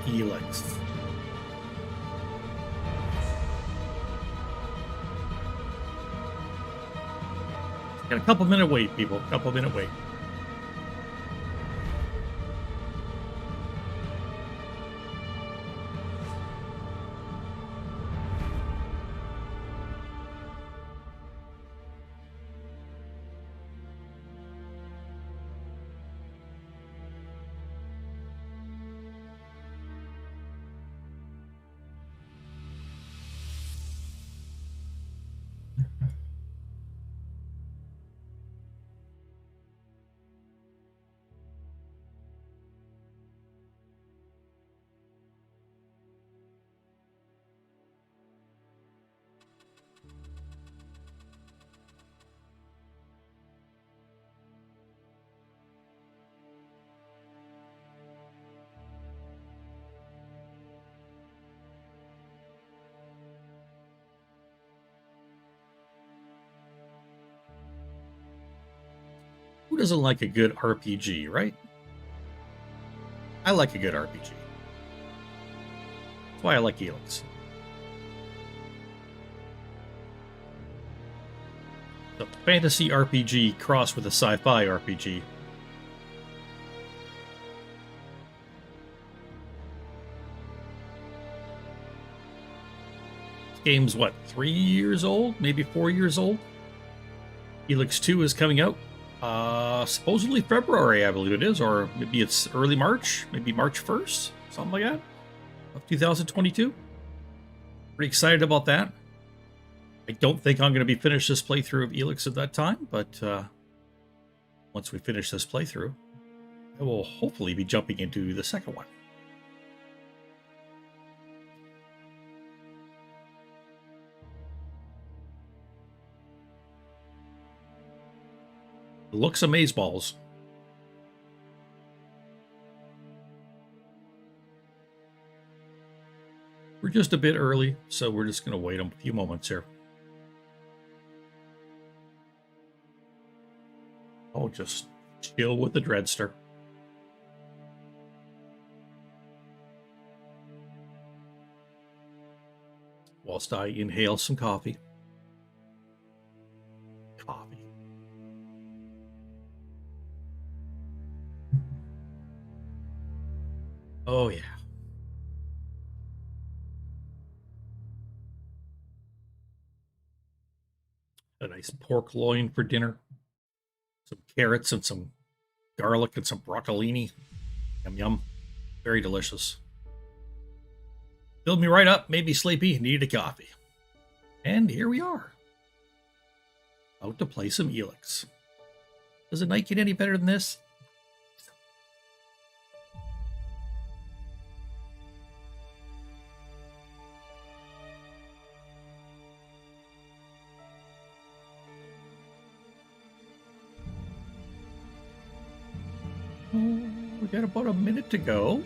ELEX. Got a couple minute wait, people. Couple minute wait. Who doesn't like a good RPG, right? I like a good RPG. That's why I like ELEX. The fantasy RPG crossed with a sci-fi RPG. This game's what, 3 years old? Maybe 4 years old? ELEX 2 is coming out. Supposedly February, I believe it is, or maybe it's early March, maybe March 1st, something like that, of 2022. Pretty excited about that. I don't think I'm going to be finished this playthrough of ELEX at that time, but once we finish this playthrough, I will hopefully be jumping into the second one. Looks amazeballs. We're just a bit early, so we're just going to wait a few moments here. I'll just chill with the Dreadster. Whilst I inhale some coffee. Coffee. Oh, yeah. A nice pork loin for dinner. Some carrots and some garlic and some broccolini. Yum, yum. Very delicious. Filled me right up, made me sleepy, needed a coffee. And here we are. About to play some ELEX. Does a night get any better than this? Oh, we got about a minute to go.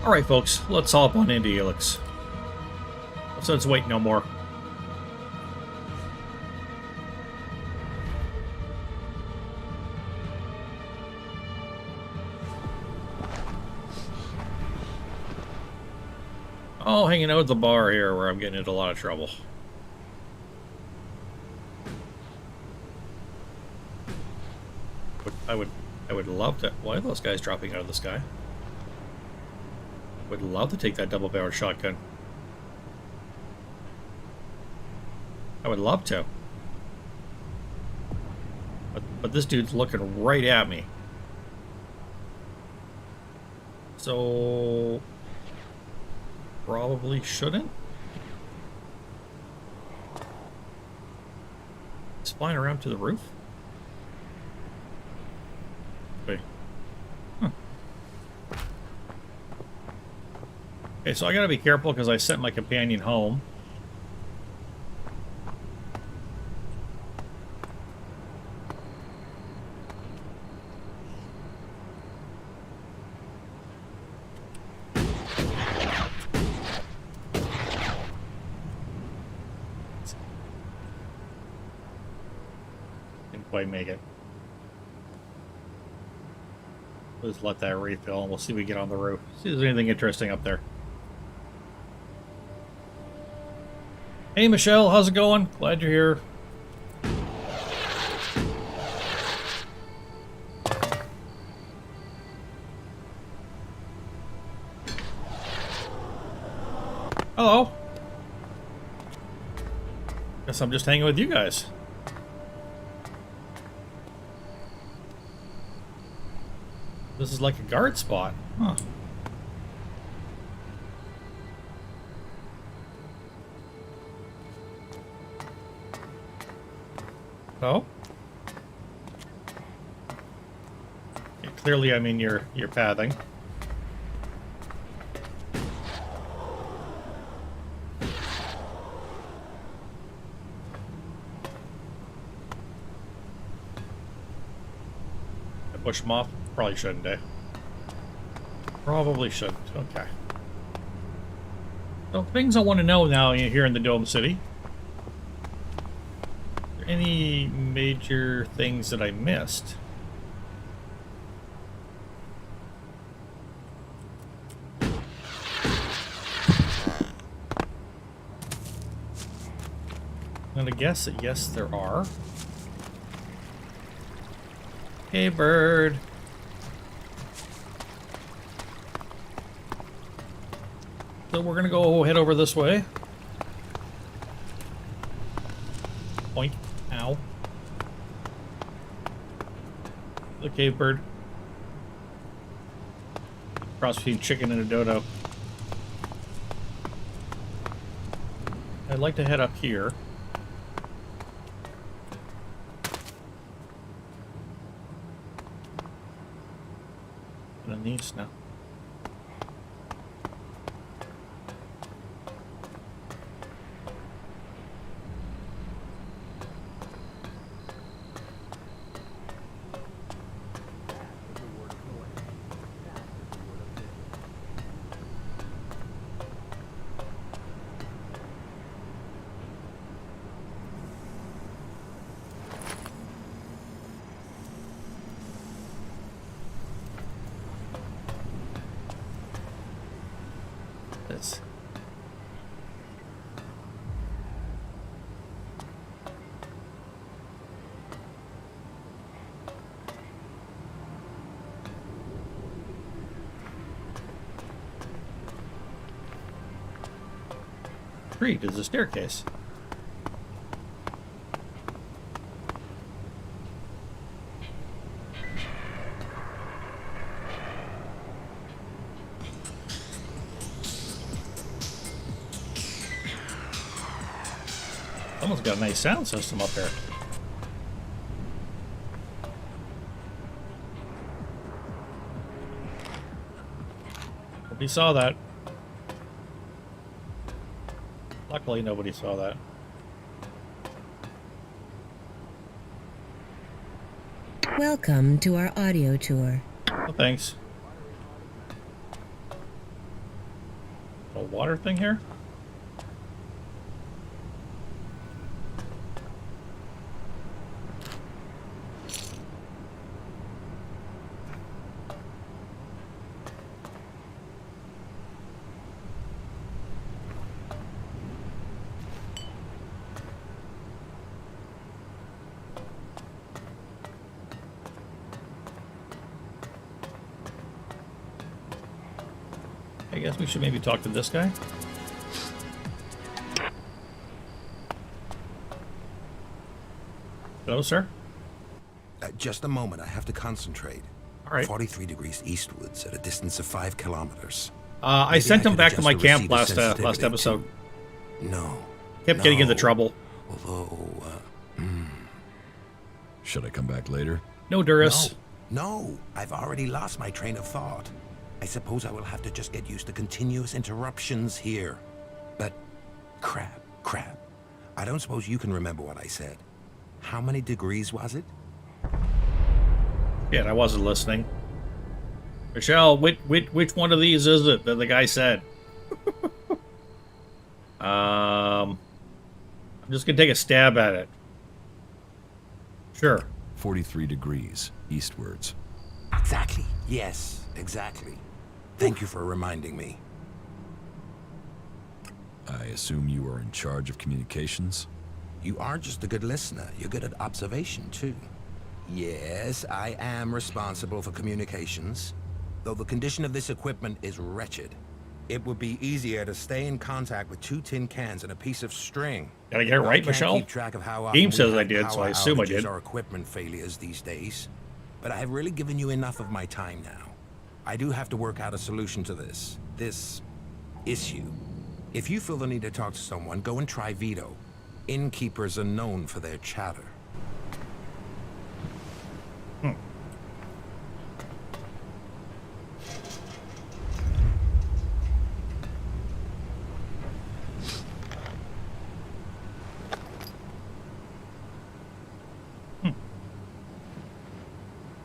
Alright, folks, let's hop on into ELEX. Let's wait no more. Oh, hanging out at the bar here where I'm getting into a lot of trouble. I would love to. Why are those guys dropping out of the sky? Would love to take that double-barreled shotgun. I would love to. But this dude's looking right at me. So probably shouldn't. It's flying around to the roof. Wait. Huh. Okay, so I gotta be careful because I sent my companion home. Didn't quite make it. Let's let that refill and we'll see if we get on the roof. See if there's anything interesting up there. Hey Michelle, how's it going? Glad you're here. Hello. Guess I'm just hanging with you guys. This is like a guard spot. Huh. Oh? Okay, clearly I'm in your pathing. I push him off? Probably shouldn't, eh? Probably shouldn't. Okay. So, things I want to know now here in the Dome City. Are there any major things that I missed? I'm gonna guess that yes, there are. Hey, bird. So we're gonna go head over this way. Point. Ow. The cave bird. Cross between chicken and a dodo. I'd like to head up here. And then these now. This. Street is a staircase. Someone's got a nice sound system up there. Nobody saw that. Luckily, nobody saw that. Welcome to our audio tour. Oh, thanks. water thing here? I guess we should maybe talk to this guy. Hello, sir. Just a moment, I have to concentrate. All right. 43 degrees eastwards at a distance of 5 kilometers. I sent him back to my camp last episode. No. Kept getting into trouble. Although, Should I come back later? No, Duras. No, I've already lost my train of thought. I suppose I will have to just get used to continuous interruptions here. But crap. I don't suppose you can remember what I said. How many degrees was it? Yeah, I wasn't listening. Michelle, which one of these is it that the guy said? I'm just gonna take a stab at it. Sure. 43 degrees eastwards. Exactly. Yes, exactly. Thank you for reminding me. I assume you are in charge of communications? You aren't just a good listener, you're good at observation, too. Yes, I am responsible for communications, though the condition of this equipment is wretched. It would be easier to stay in contact with 2 tin cans and a piece of string. Did I get it right, Michelle? Keep track of how often Game says we I have did, so I power assume I outages did. or equipment failures these days. But I have really given you enough of my time now. I do have to work out a solution to this issue. If you feel the need to talk to someone, go and try Vito. Innkeepers are known for their chatter.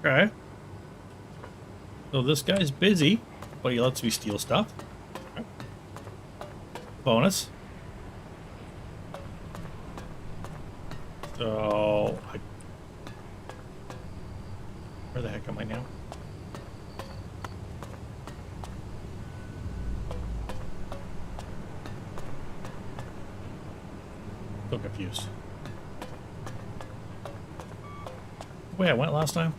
Okay. So this guy's busy, but he lets me steal stuff. Okay. Bonus. So, where the heck am I now? So confused. Wait, I went last time?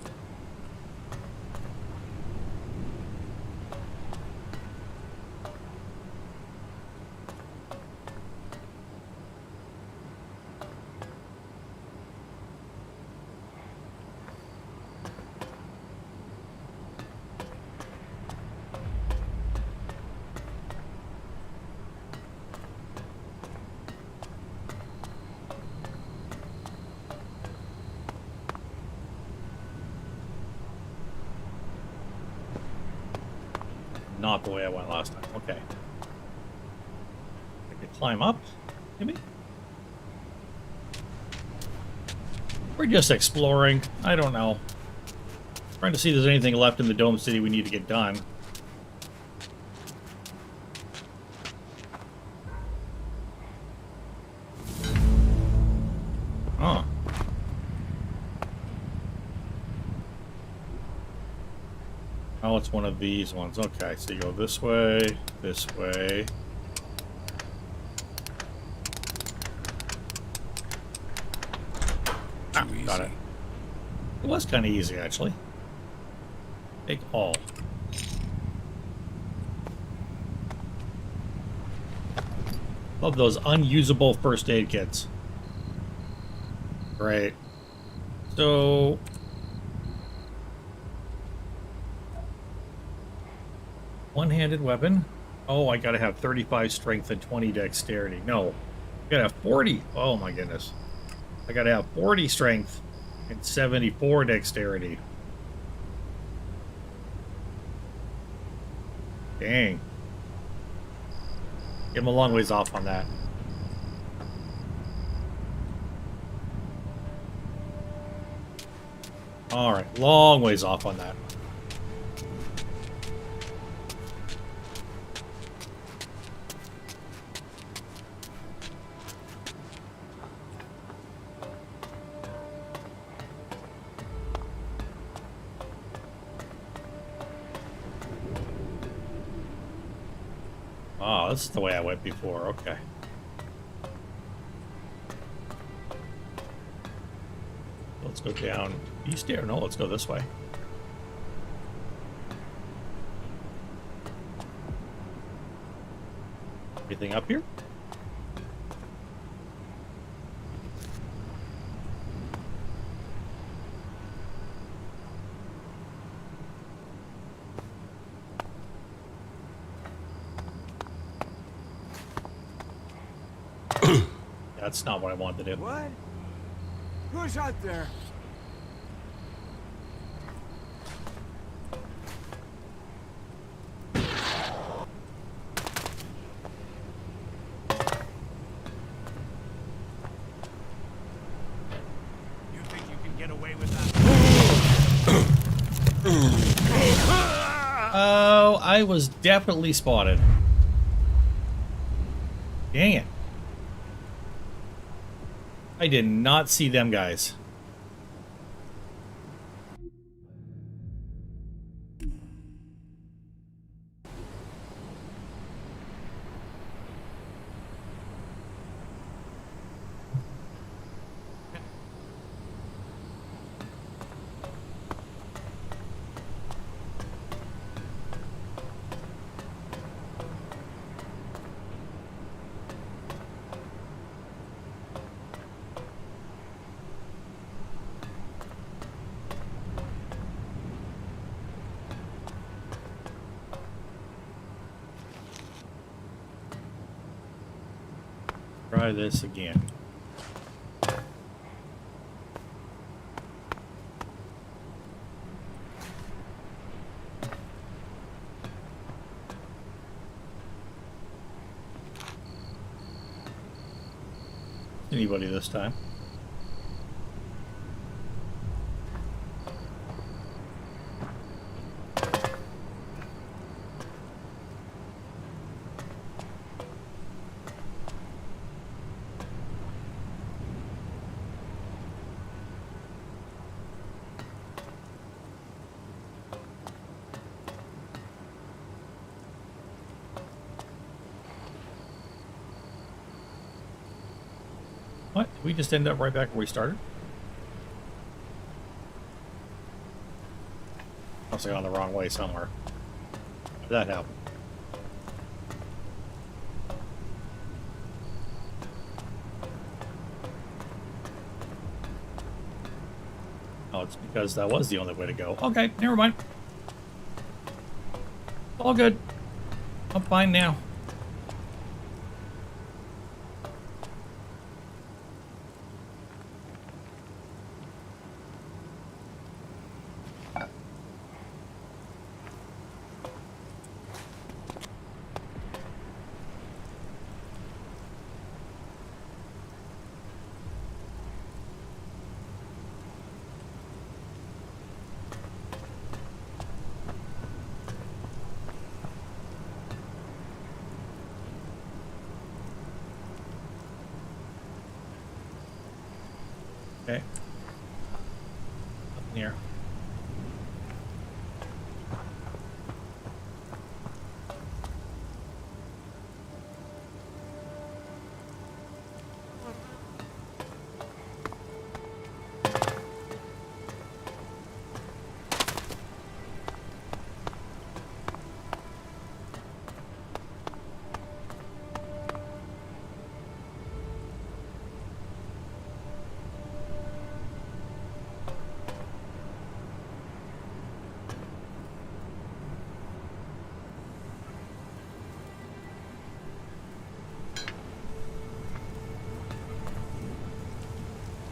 Not the way I went last time. Okay. I could climb up, maybe? We're just exploring. I don't know. Trying to see if there's anything left in the Dome City we need to get done. Huh. Oh, it's one of these ones. Okay, so you go this way, this way. Ah, got it. It was kind of easy, actually. Take all. Love those unusable first aid kits. Great. So... one-handed weapon. Oh, I gotta have 35 strength and 20 dexterity. No. I gotta have 40. Oh my goodness. I gotta have 40 strength and 74 dexterity. Dang. I'm a long ways off on that. Alright, long ways off on that. Oh, this is the way I went before. Okay. Let's go down east here. No, let's go this way. Anything up here? That's not what I wanted to do. What? Who's out there? You think you can get away with that? Oh, I was definitely spotted. Dang it. I did not see them guys. Try this again. Anybody this time? What? Did we just end up right back where we started? Must have gone the wrong way somewhere. How did that happen? Oh, it's because that was the only way to go. Okay, never mind. All good. I'm fine now. Okay. Up near.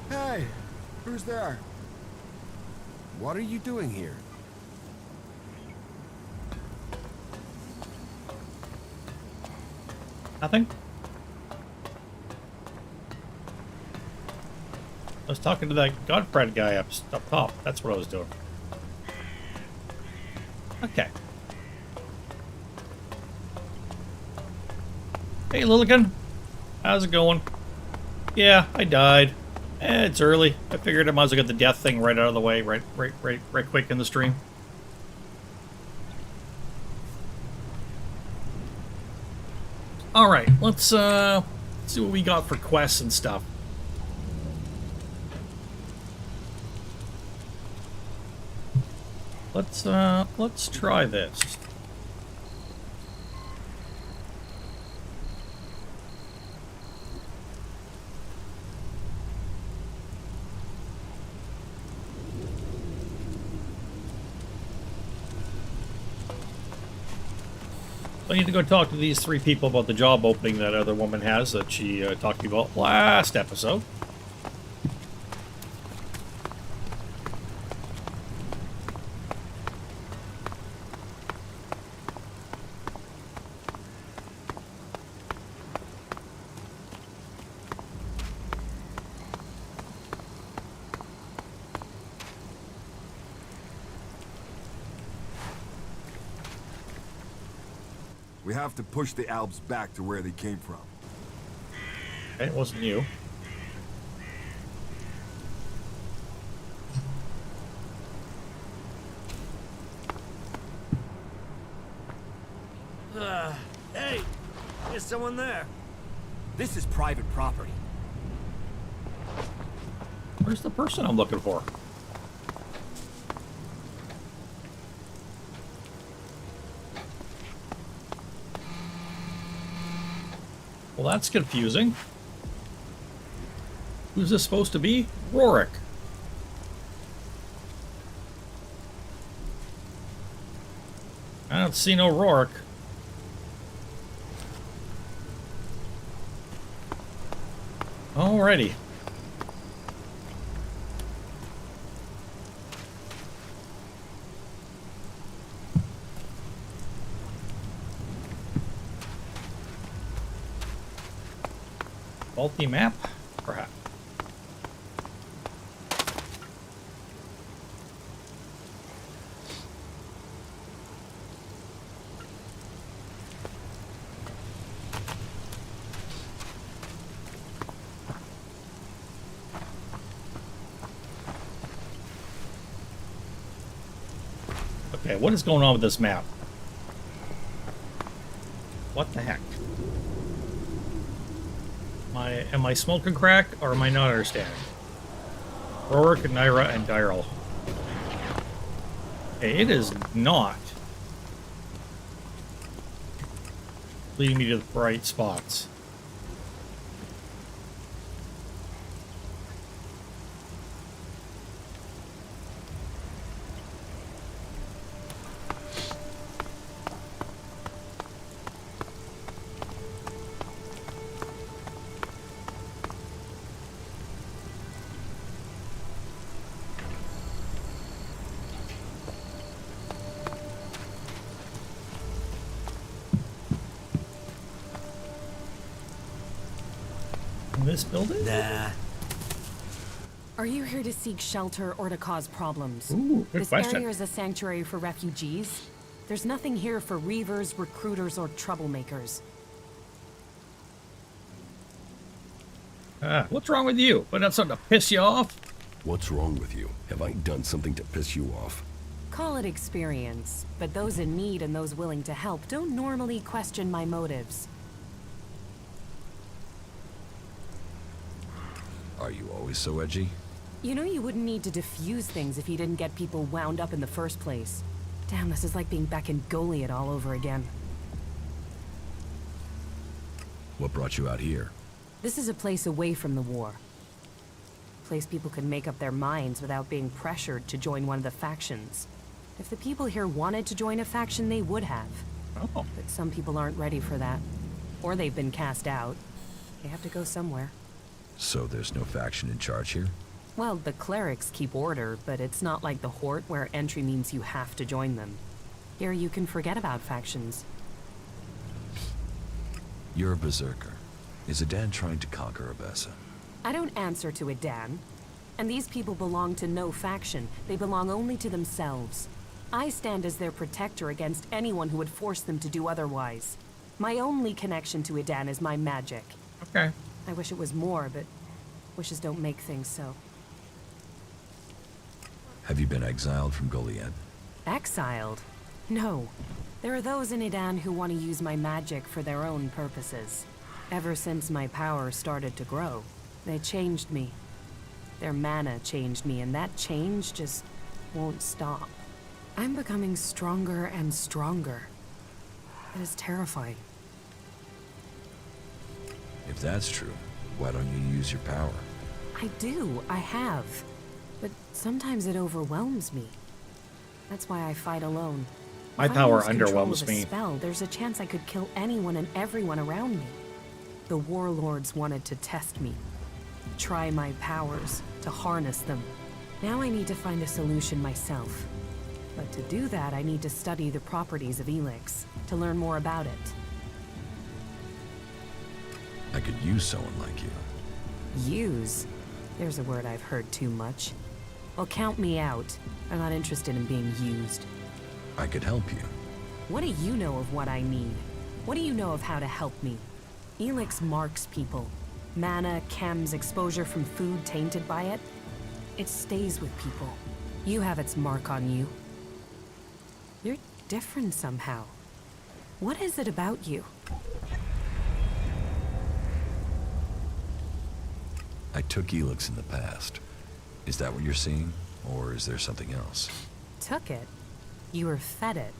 Hey, who's there? What are you doing here? Nothing? I was talking to that Godfred guy up top. That's what I was doing. Okay. Hey, Lilligan. How's it going? Yeah, I died. It's early. I figured I might as well get the death thing right out of the way, right quick in the stream. All right, let's see what we got for quests and stuff. Let's try this. I need to go talk to these 3 people about the job opening that other woman has that she talked to me about last episode. We have to push the Alps back to where they came from. Okay, it wasn't you. Hey! Is someone there? This is private property. Where's the person I'm looking for? Well, that's confusing. Who's this supposed to be? Rorik. I don't see no Rorik. Alrighty. Faulty map, perhaps. Okay, what is going on with this map? What the heck? Am I smoking crack, or am I not understanding? Rorik, Naira, and Dyrel. Okay, it is not leading me to the right spots. This building? Nah. Are you here to seek shelter or to cause problems? Ooh, good this question. area is a sanctuary for refugees. There's nothing here for reavers, recruiters, or troublemakers. What's wrong with you? But that's something to piss you off? What's wrong with you? Have I done something to piss you off? Call it experience, but those in need and those willing to help don't normally question my motives. Are you always so edgy? You know you wouldn't need to diffuse things if you didn't get people wound up in the first place. Damn, this is like being back in Goliath all over again. What brought you out here? This is a place away from the war. A place people could make up their minds without being pressured to join one of the factions. If the people here wanted to join a faction, they would have. Oh. But some people aren't ready for that. Or they've been cast out. They have to go somewhere. So there's no faction in charge here? Well, the clerics keep order, but it's not like the Horde where entry means you have to join them. Here you can forget about factions. You're a berserker. Is Adan trying to conquer Abessa? I don't answer to Adan. And these people belong to no faction. They belong only to themselves. I stand as their protector against anyone who would force them to do otherwise. My only connection to Adan is my magic. Okay. I wish it was more, but wishes don't make things so. Have you been exiled from Goliath? Exiled? No. There are those in Edan who want to use my magic for their own purposes. Ever since my power started to grow, they changed me. Their mana changed me, and that change just won't stop. I'm becoming stronger and stronger. It is terrifying. If that's true, why don't you use your power? I have. But sometimes it overwhelms me. That's why I fight alone. My If I power lose control underwhelms of a me. spell, there's a chance I could kill anyone and everyone around me. The warlords wanted to test me. Try my powers, to harness them. Now I need to find a solution myself. But to do that, I need to study the properties of ELEX, to learn more about it. I could use someone like you. Use? There's a word I've heard too much. Well, count me out. I'm not interested in being used. I could help you. What do you know of what I need? What do you know of how to help me? ELEX marks people. Mana, chems, exposure from food tainted by it. It stays with people. You have its mark on you. You're different somehow. What is it about you? I took ELEX in the past. Is that what you're seeing? Or is there something else? Took it? You were fed it.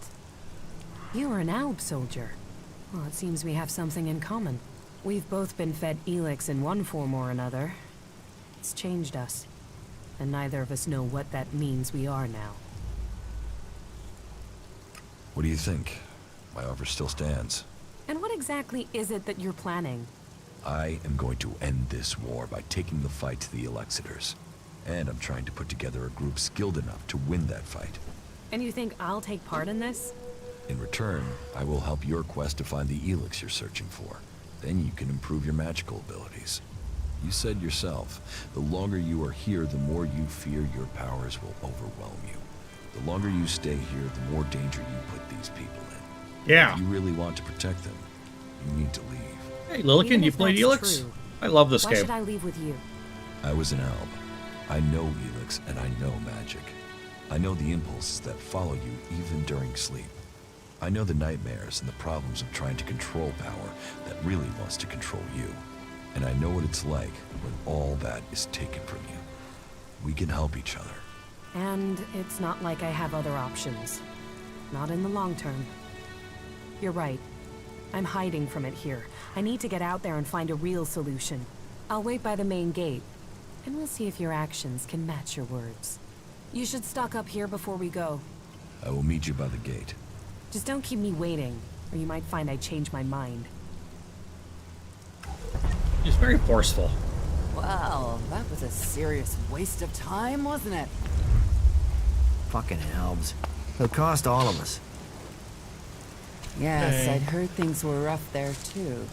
You were an Alb soldier. Well, it seems we have something in common. We've both been fed ELEX in one form or another. It's changed us. And neither of us know what that means we are now. What do you think? My offer still stands. And what exactly is it that you're planning? I am going to end this war by taking the fight to the Elexitors. And I'm trying to put together a group skilled enough to win that fight. And you think I'll take part in this? In return, I will help your quest to find the ELEX you're searching for. Then you can improve your magical abilities. You said yourself, the longer you are here, the more you fear your powers will overwhelm you. The longer you stay here, the more danger you put these people in. Yeah. If you really want to protect them, you need to leave. Hey, Lillican, Even you if played that's ELEX? true, I love this why game. should I leave with you? I was an Alb. I know ELEX and I know magic. I know the impulses that follow you even during sleep. I know the nightmares and the problems of trying to control power that really wants to control you. And I know what it's like when all that is taken from you. We can help each other. And it's not like I have other options. Not in the long term. You're right. I'm hiding from it here. I need to get out there and find a real solution. I'll wait by the main gate, and we'll see if your actions can match your words. You should stock up here before we go. I will meet you by the gate. Just don't keep me waiting, or you might find I change my mind. He's very forceful. Well, that was a serious waste of time, wasn't it? Fucking Albs. They'll cost all of us. Yes, Hey. I'd heard things were rough there, too.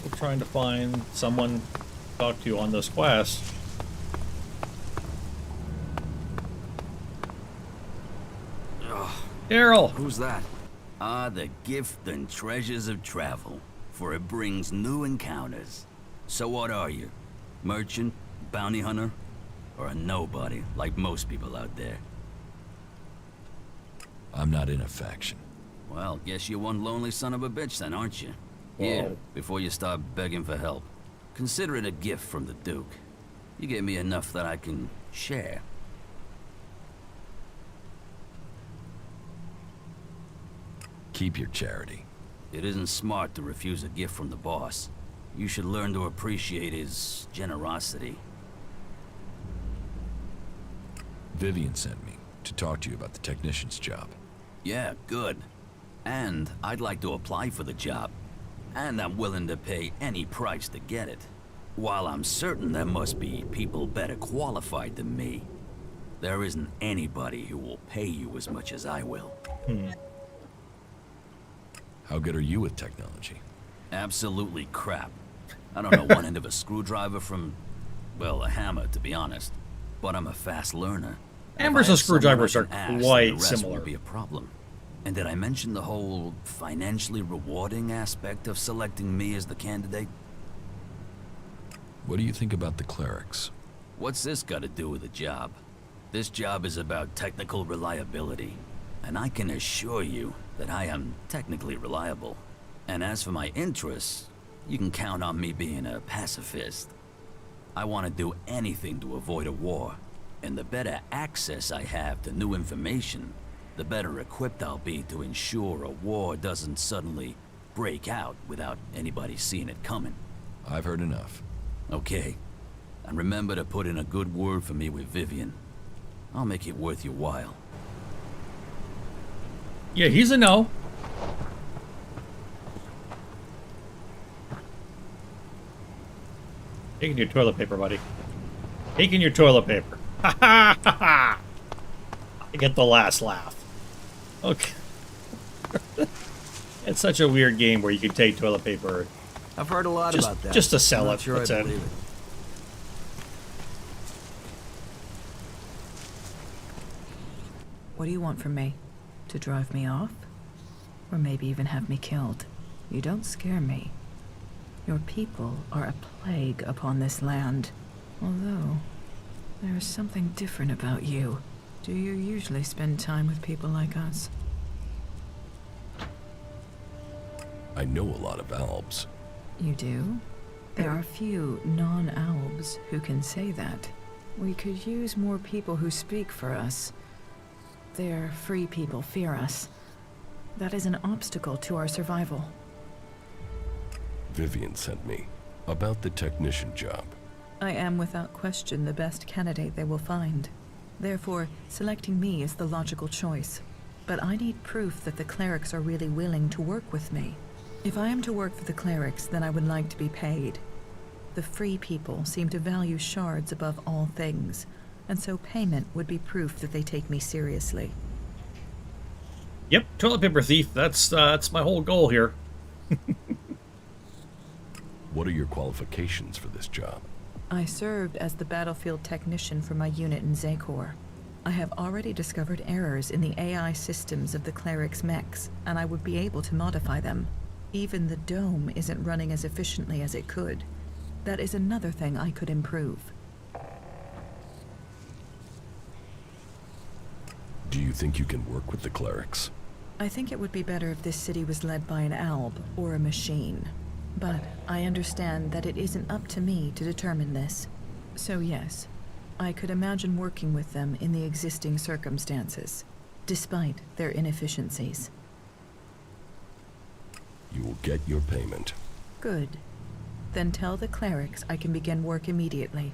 We're trying to find someone to talk to on this quest. Daryl! Who's that? Ah, the gift and treasures of travel, for it brings new encounters. So what are you? Merchant? Bounty hunter? Or a nobody, like most people out there? I'm not in a faction. Well, guess you're one lonely son of a bitch then, aren't you? Here, Whoa. before you start begging for help, consider it a gift from the Duke. You gave me enough that I can share. Keep your charity. It isn't smart to refuse a gift from the boss. You should learn to appreciate his generosity. Vivian sent me to talk to you about the technician's job. Yeah, good. And I'd like to apply for the job. And I'm willing to pay any price to get it. While I'm certain there must be people better qualified than me, there isn't anybody who will pay you as much as I will. How good are you with technology? Absolutely crap. I don't know one end of a screwdriver from, well, a hammer, to be honest. But I'm a fast learner. Hammers and screwdrivers are quite the similar. Won't be a problem. And did I mention the whole financially rewarding aspect of selecting me as the candidate? What do you think about the clerics? What's this got to do with the job? This job is about technical reliability, and I can assure you that I am technically reliable. And as for my interests, you can count on me being a pacifist. I want to do anything to avoid a war, and the better access I have to new information, the better equipped I'll be to ensure a war doesn't suddenly break out without anybody seeing it coming. I've heard enough. Okay. And remember to put in a good word for me with Vivian. I'll make it worth your while. Yeah, he's a no. Taking your toilet paper, buddy. Taking your toilet paper. Ha ha ha ha! I get the last laugh. Okay. It's such a weird game where you can take toilet paper. I've heard a lot about that. Just to sell I'm it. not sure That's I it. believe it. What do you want from me? To drive me off? Or maybe even have me killed? You don't scare me. Your people are a plague upon this land. Although, there is something different about you. Do you usually spend time with people like us? I know a lot of Albs. You do? There are few non-Albs who can say that. We could use more people who speak for us. Their free people fear us. That is an obstacle to our survival. Vivian sent me about the technician job. I am without question the best candidate they will find. Therefore, selecting me is the logical choice. But I need proof that the clerics are really willing to work with me. If I am to work for the clerics, then I would like to be paid. The free people seem to value shards above all things, and so payment would be proof that they take me seriously. Yep, toilet paper thief. That's my whole goal here. What are your qualifications for this job? I served as the battlefield technician for my unit in Zakor. I have already discovered errors in the AI systems of the clerics' mechs, and I would be able to modify them. Even the dome isn't running as efficiently as it could. That is another thing I could improve. Do you think you can work with the clerics? I think it would be better if this city was led by an alb or a machine. But I understand that it isn't up to me to determine this. So yes, I could imagine working with them in the existing circumstances, despite their inefficiencies. You will get your payment. Good. Then tell the clerics I can begin work immediately.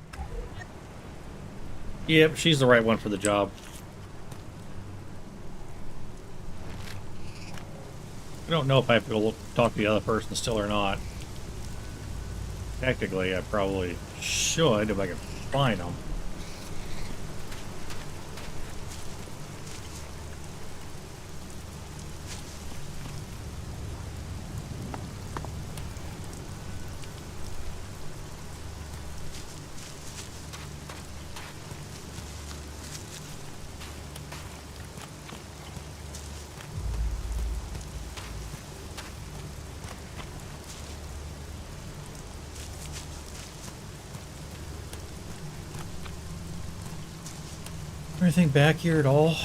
Yep, she's the right one for the job. I don't know if I have to go talk to the other person still or not. Technically, I probably should if I can find them. Anything back here at all?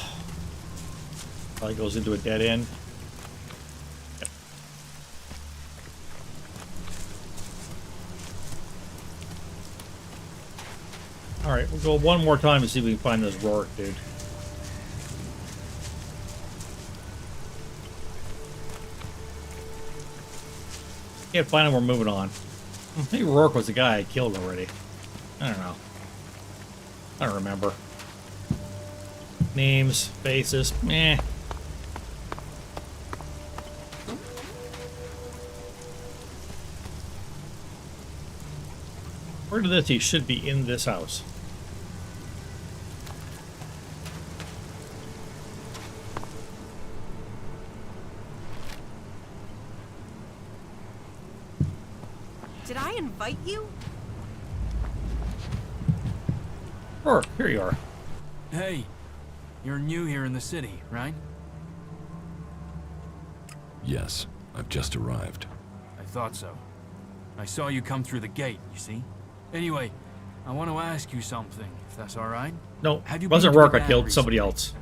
Probably goes into a dead end. Yep. Alright, we'll go one more time to see if we can find this Rourke dude. Can't find him, we're moving on. Maybe Rourke was the guy I killed already. I don't know. I don't remember. Names, faces, meh. According to this, he should be in this house. Did I invite you? Rourke, here you are. Hey, you're new here in the city, right? Yes, I've just arrived. I thought so. I saw you come through the gate, you see? Anyway, I want to ask you something, if that's all right. No, Have you wasn't been to Rourke. the I killed dam somebody recently? else.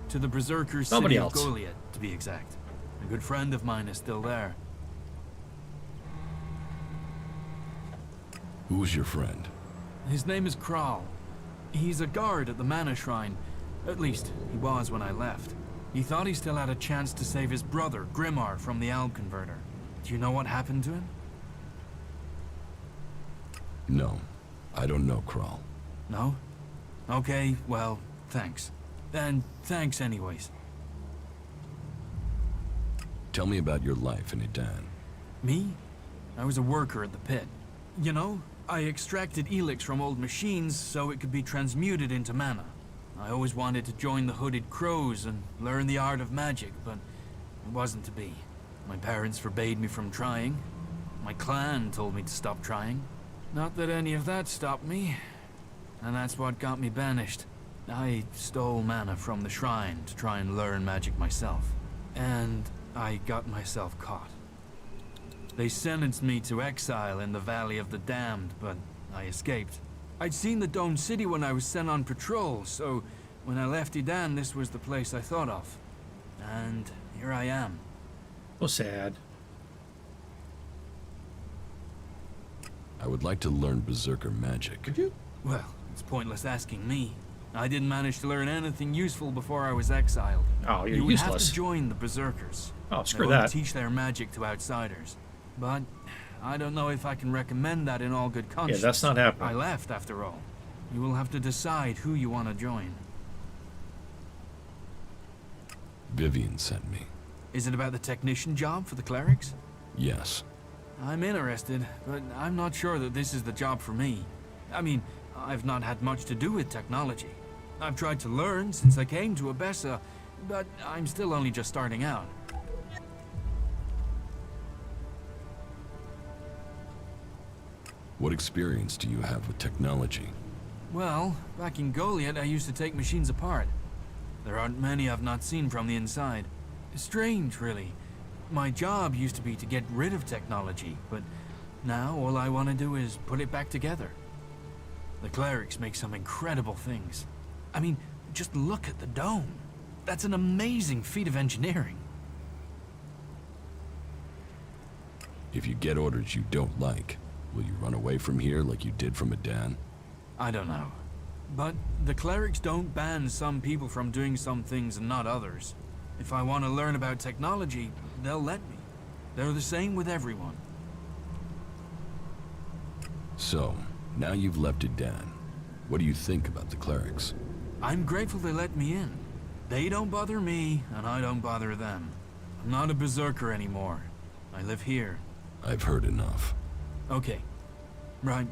To the Berserker Somebody city else. of Goliath, to be exact. A good friend of mine is still there. Who's your friend? His name is Kral. He's a guard at the Mana Shrine. At least, he was when I left. He thought he still had a chance to save his brother, Grimar, from the Alb Converter. Do you know what happened to him? No, I don't know, Kral. No? Okay, well, thanks. And thanks anyways. Tell me about your life in Edan. Me? I was a worker at the pit. You know, I extracted ELEX from old machines so it could be transmuted into mana. I always wanted to join the Hooded Crows and learn the art of magic, but it wasn't to be. My parents forbade me from trying. My clan told me to stop trying. Not that any of that stopped me. And that's what got me banished. I stole mana from the shrine to try and learn magic myself. And I got myself caught. They sentenced me to exile in the Valley of the Damned, but I escaped. I'd seen the Dome City when I was sent on patrol, so when I left Edan, this was the place I thought of. And here I am. So sad. I would like to learn Berserker magic. Could you? Well, it's pointless asking me. I didn't manage to learn anything useful before I was exiled. Oh, you're You would useless. have to join the Berserkers. Oh, They screw won't that. teach their magic to outsiders. But I don't know if I can recommend that in all good Yeah, conscience. that's not happening. I left, after all. You will have to decide who you want to join. Vivian sent me. Is it about the technician job for the clerics? Yes. I'm interested, but I'm not sure that this is the job for me. I mean, I've not had much to do with technology. I've tried to learn since I came to Abessa, but I'm still only just starting out. What experience do you have with technology? Well, back in Goliath, I used to take machines apart. There aren't many I've not seen from the inside. Strange, really. My job used to be to get rid of technology, but now all I want to do is put it back together. The clerics make some incredible things. I mean, just look at the dome. That's an amazing feat of engineering. If you get orders you don't like, will you run away from here like you did from Edan? I don't know. But the clerics don't ban some people from doing some things and not others. If I want to learn about technology, they'll let me. They're the same with everyone. So, now you've left Edan. What do you think about the clerics? I'm grateful they let me in. They don't bother me, and I don't bother them. I'm not a berserker anymore. I live here. I've heard enough. Okay. Right.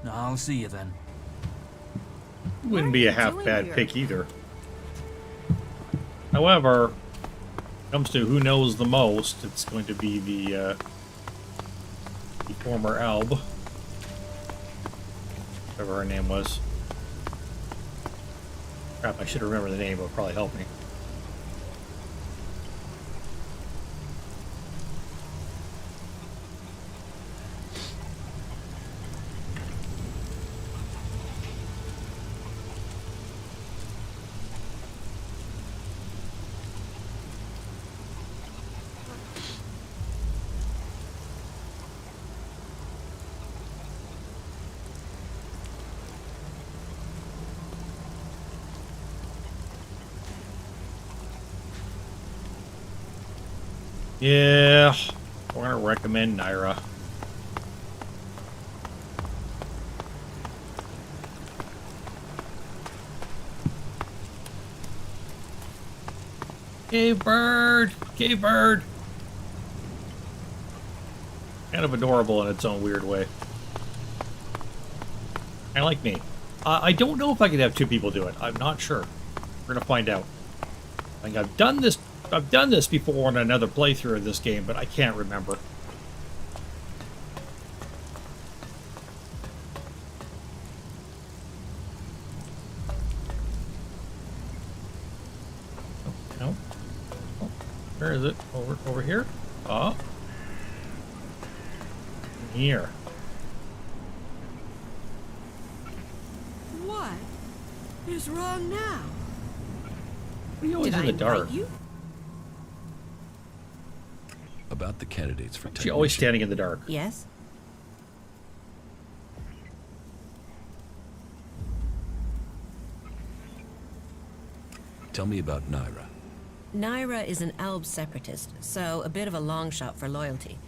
I'll see you then. Wouldn't be a half doing bad here? pick either. However, comes to who knows the most, it's going to be the former Alb, whatever her name was. Crap, I should remember the name. It would probably help me. Yeah, we're gonna recommend Naira. Cave bird! Cave bird! Kind of adorable in its own weird way. I like me. I don't know if I could have two people do it. I'm not sure. We're gonna find out. I think I've done this before on another playthrough of this game, but I can't remember. Oh, no. Oh, where is it? Over here? Oh. Here. Is wrong now? What are you always in the dark? You? About the candidates for She's always technician. standing in the dark. Yes. Tell me about Naira. Naira is an Alb separatist, so a bit of a long shot for loyalty.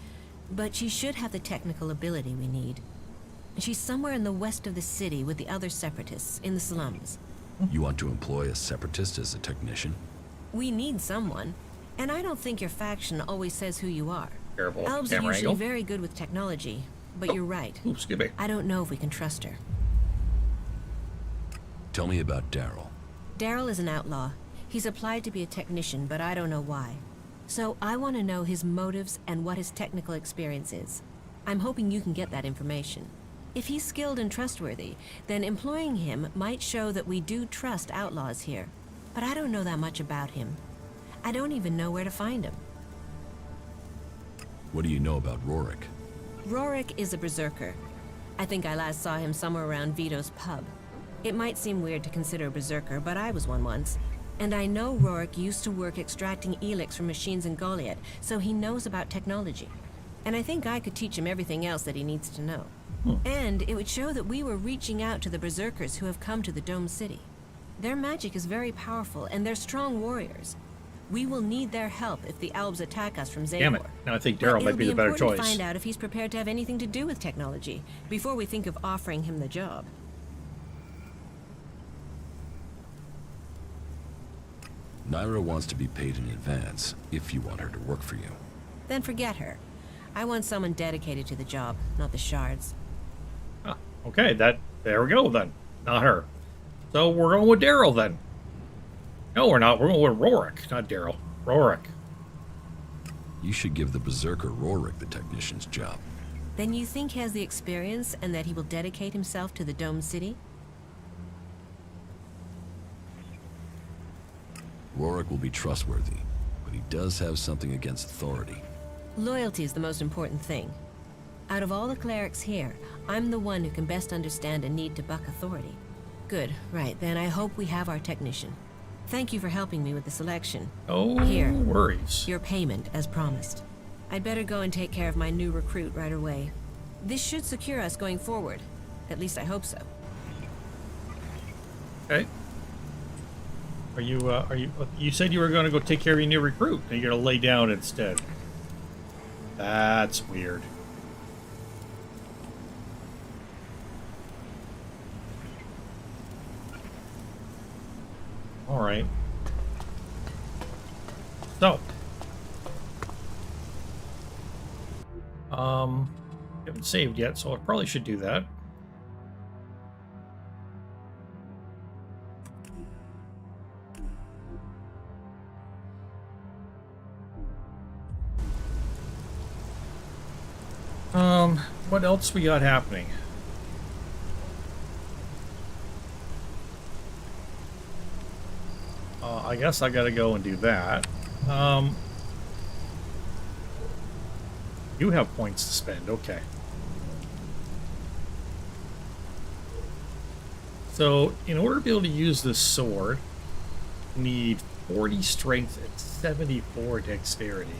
But she should have the technical ability we need. She's somewhere in the west of the city with the other separatists, in the slums. You want to employ a separatist as a technician? We need someone, and I don't think your faction always says who you are. Terrible Albs are camera usually angle. very good with technology, but you're right. Ooh, excuse me. I don't know if we can trust her. Tell me about Daryl. Daryl is an outlaw. He's applied to be a technician, but I don't know why. So I want to know his motives and what his technical experience is. I'm hoping you can get that information. If he's skilled and trustworthy, then employing him might show that we do trust outlaws here. But I don't know that much about him. I don't even know where to find him. What do you know about Rorik? Rorik is a berserker. I think I last saw him somewhere around Vito's pub. It might seem weird to consider a berserker, but I was one once. And I know Rorik used to work extracting ELEX from machines in Goliath, so he knows about technology. And I think I could teach him everything else that he needs to know. And it would show that we were reaching out to the berserkers who have come to the Dome City. Their magic is very powerful, and they're strong warriors. We will need their help if the Albs attack us from Zaymor. Damn it. Now I think Daryl might be the better It'll be important choice. to find out if he's prepared to have anything to do with technology before we think of offering him the job. Naira wants to be paid in advance, if you want her to work for you. Then forget her. I want someone dedicated to the job, not the shards. Ah, okay, there we go then. Not her. So we're going with Daryl then. No, we're not. We're going with Rorik, not Daryl. Rorik. You should give the berserker Rorik the technician's job. Then you think he has the experience and that he will dedicate himself to the Dome City? Rorik will be trustworthy, but he does have something against authority. Loyalty is the most important thing. Out of all the clerics here, I'm the one who can best understand a need to buck authority. Good, right, then I hope we have our technician. Thank you for helping me with the selection. Oh, Here. worries. Your payment, as promised. I'd better go and take care of my new recruit right away. This should secure us going forward. At least I hope so. Okay. You said you were going to go take care of your new recruit, and you're going to lay down instead. That's weird. All right. So, haven't saved yet, so I probably should do that. What else we got happening? I guess I gotta go and do that. You have points to spend, okay. So, in order to be able to use this sword, you need 40 strength and 74 dexterity.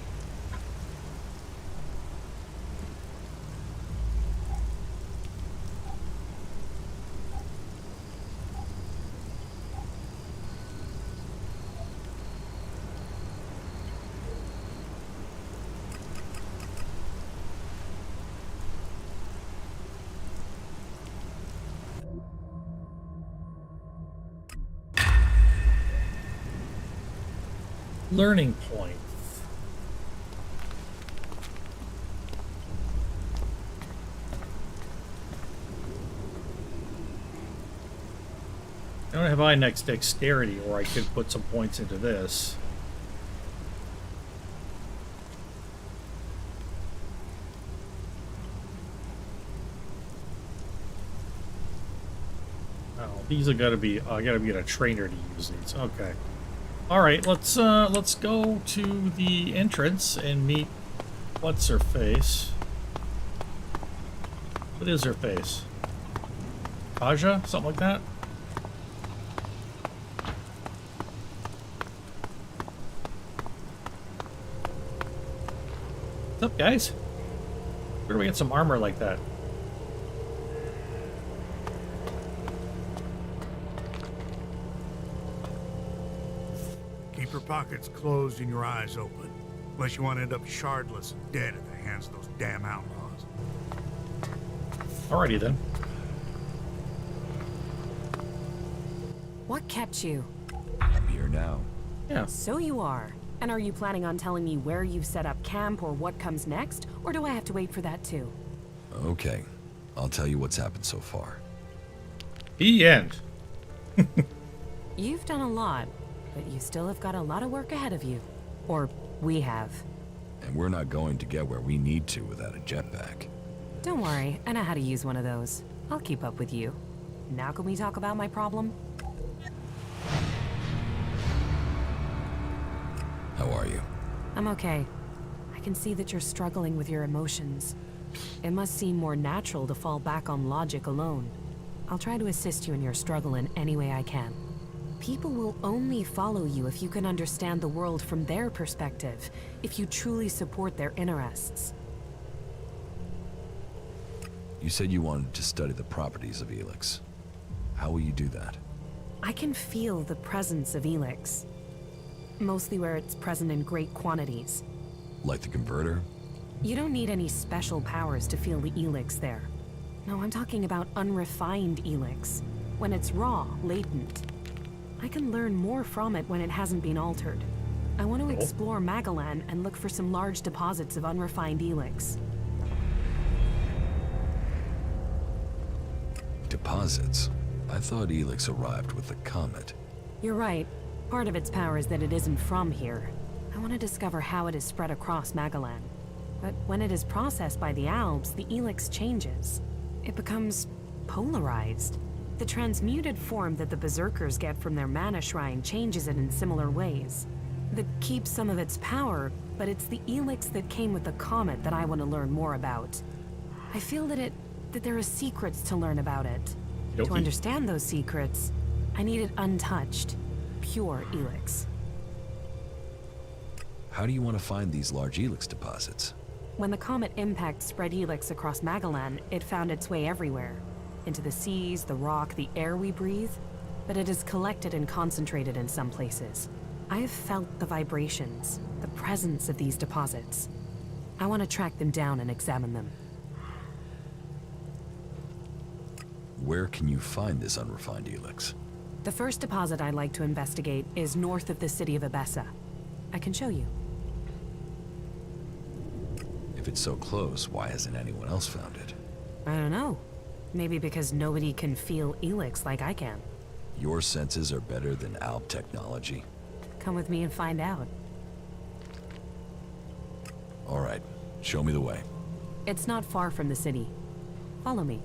Learning points. I don't have next dexterity, or I could put some points into this. Oh, these are gotta be. I gotta get a trainer to use these. Okay. All right, let's go to the entrance and meet what's her face. What is her face? Kaja? Something like that? What's up, guys? Where do we get some armor like that? Keep your pockets closed and your eyes open. Unless you want to end up shardless and dead at the hands of those damn outlaws. Alrighty then. What kept you? I'm here now. Yeah. So you are. And are you planning on telling me where you've set up camp or what comes next? Or do I have to wait for that too? Okay, I'll tell you what's happened so far. The end. You've done a lot, but you still have got a lot of work ahead of you. Or we have. And we're not going to get where we need to without a jetpack. Don't worry, I know how to use one of those. I'll keep up with you. Now can we talk about my problem? How are you? I'm okay. I can see that you're struggling with your emotions. It must seem more natural to fall back on logic alone. I'll try to assist you in your struggle in any way I can. People will only follow you if you can understand the world from their perspective, if you truly support their interests. You said you wanted to study the properties of ELEX. How will you do that? I can feel the presence of ELEX. Mostly where it's present in great quantities. Like the converter? You don't need any special powers to feel the ELEX there. No, I'm talking about unrefined ELEX. When it's raw, latent. I can learn more from it when it hasn't been altered. I want to explore Magalan and look for some large deposits of unrefined ELEX. Deposits? I thought ELEX arrived with the comet. You're right. Part of its power is that it isn't from here. I want to discover how it is spread across Magalan. But when it is processed by the Alps, the ELEX changes. It becomes polarized. The transmuted form that the Berserkers get from their mana shrine changes it in similar ways. That keeps some of its power, but it's the ELEX that came with the comet that I want to learn more about. I feel that there are secrets to learn about it. To understand those secrets, I need it untouched, pure ELEX. How do you want to find these large ELEX deposits? When the comet impact spread ELEX across Magalan, it found its way everywhere. Into the seas, the rock, the air we breathe. But it is collected and concentrated in some places. I have felt the vibrations, the presence of these deposits. I want to track them down and examine them. Where can you find this unrefined ELEX? The first deposit I'd like to investigate is north of the city of Abessa. I can show you. If it's so close, why hasn't anyone else found it? I don't know. Maybe because nobody can feel ELEX like I can. Your senses are better than Alp technology. Come with me and find out. All right, show me the way. It's not far from the city. Follow me.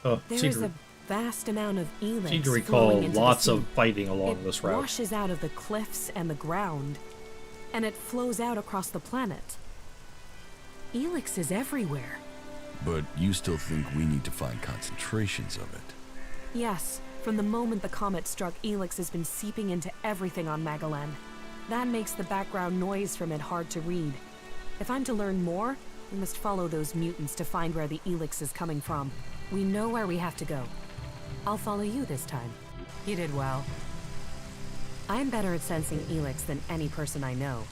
Okay. There's a vast amount of ELEX. Seem to recall lots of fighting along this route. It washes out of the cliffs and the ground, and it flows out across the planet. ELEX is everywhere. But you still think we need to find concentrations of it? Yes, from the moment the comet struck, ELEX has been seeping into everything on Magalan. That makes the background noise from it hard to read. If I'm to learn more, we must follow those mutants to find where the ELEX is coming from. We know where we have to go. I'll follow you this time. You did well. I'm better at sensing ELEX than any person I know,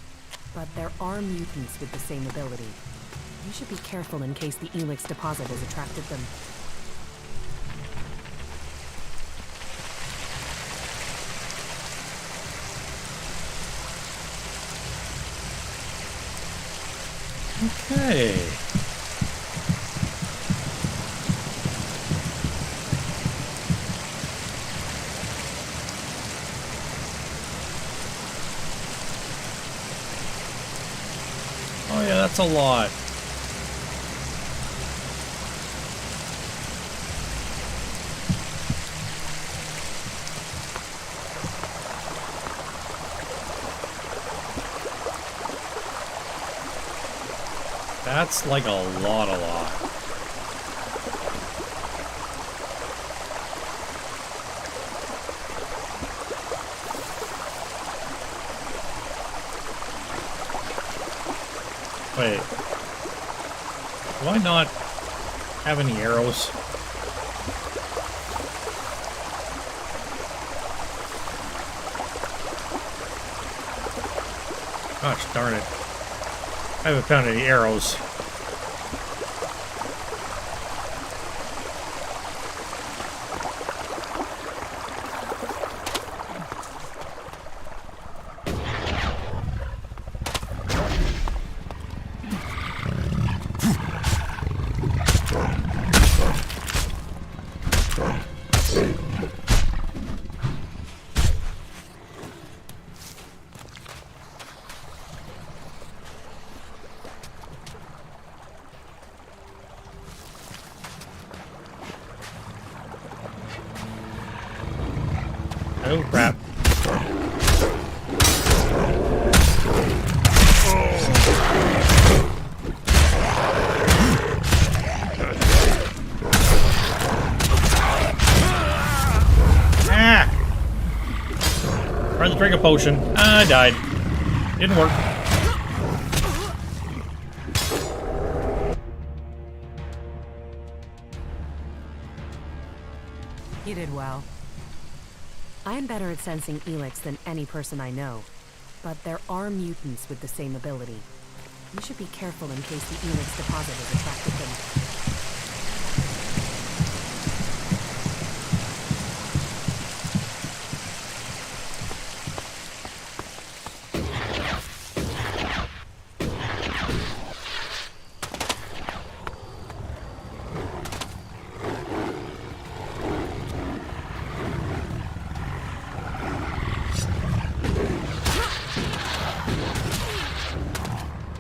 but there are mutants with the same ability. You should be careful in case the ELEX deposit has attracted them. Okay. Oh yeah, that's a lot. That's like a lot. Wait. Do I not have any arrows? Gosh darn it. I haven't found any arrows. Oh, crap. Ah! Tried to drink a potion. I died. Didn't work. You did well. I am better at sensing ELEX than any person I know, but there are mutants with the same ability. You should be careful in case the ELEX deposit has attracted them.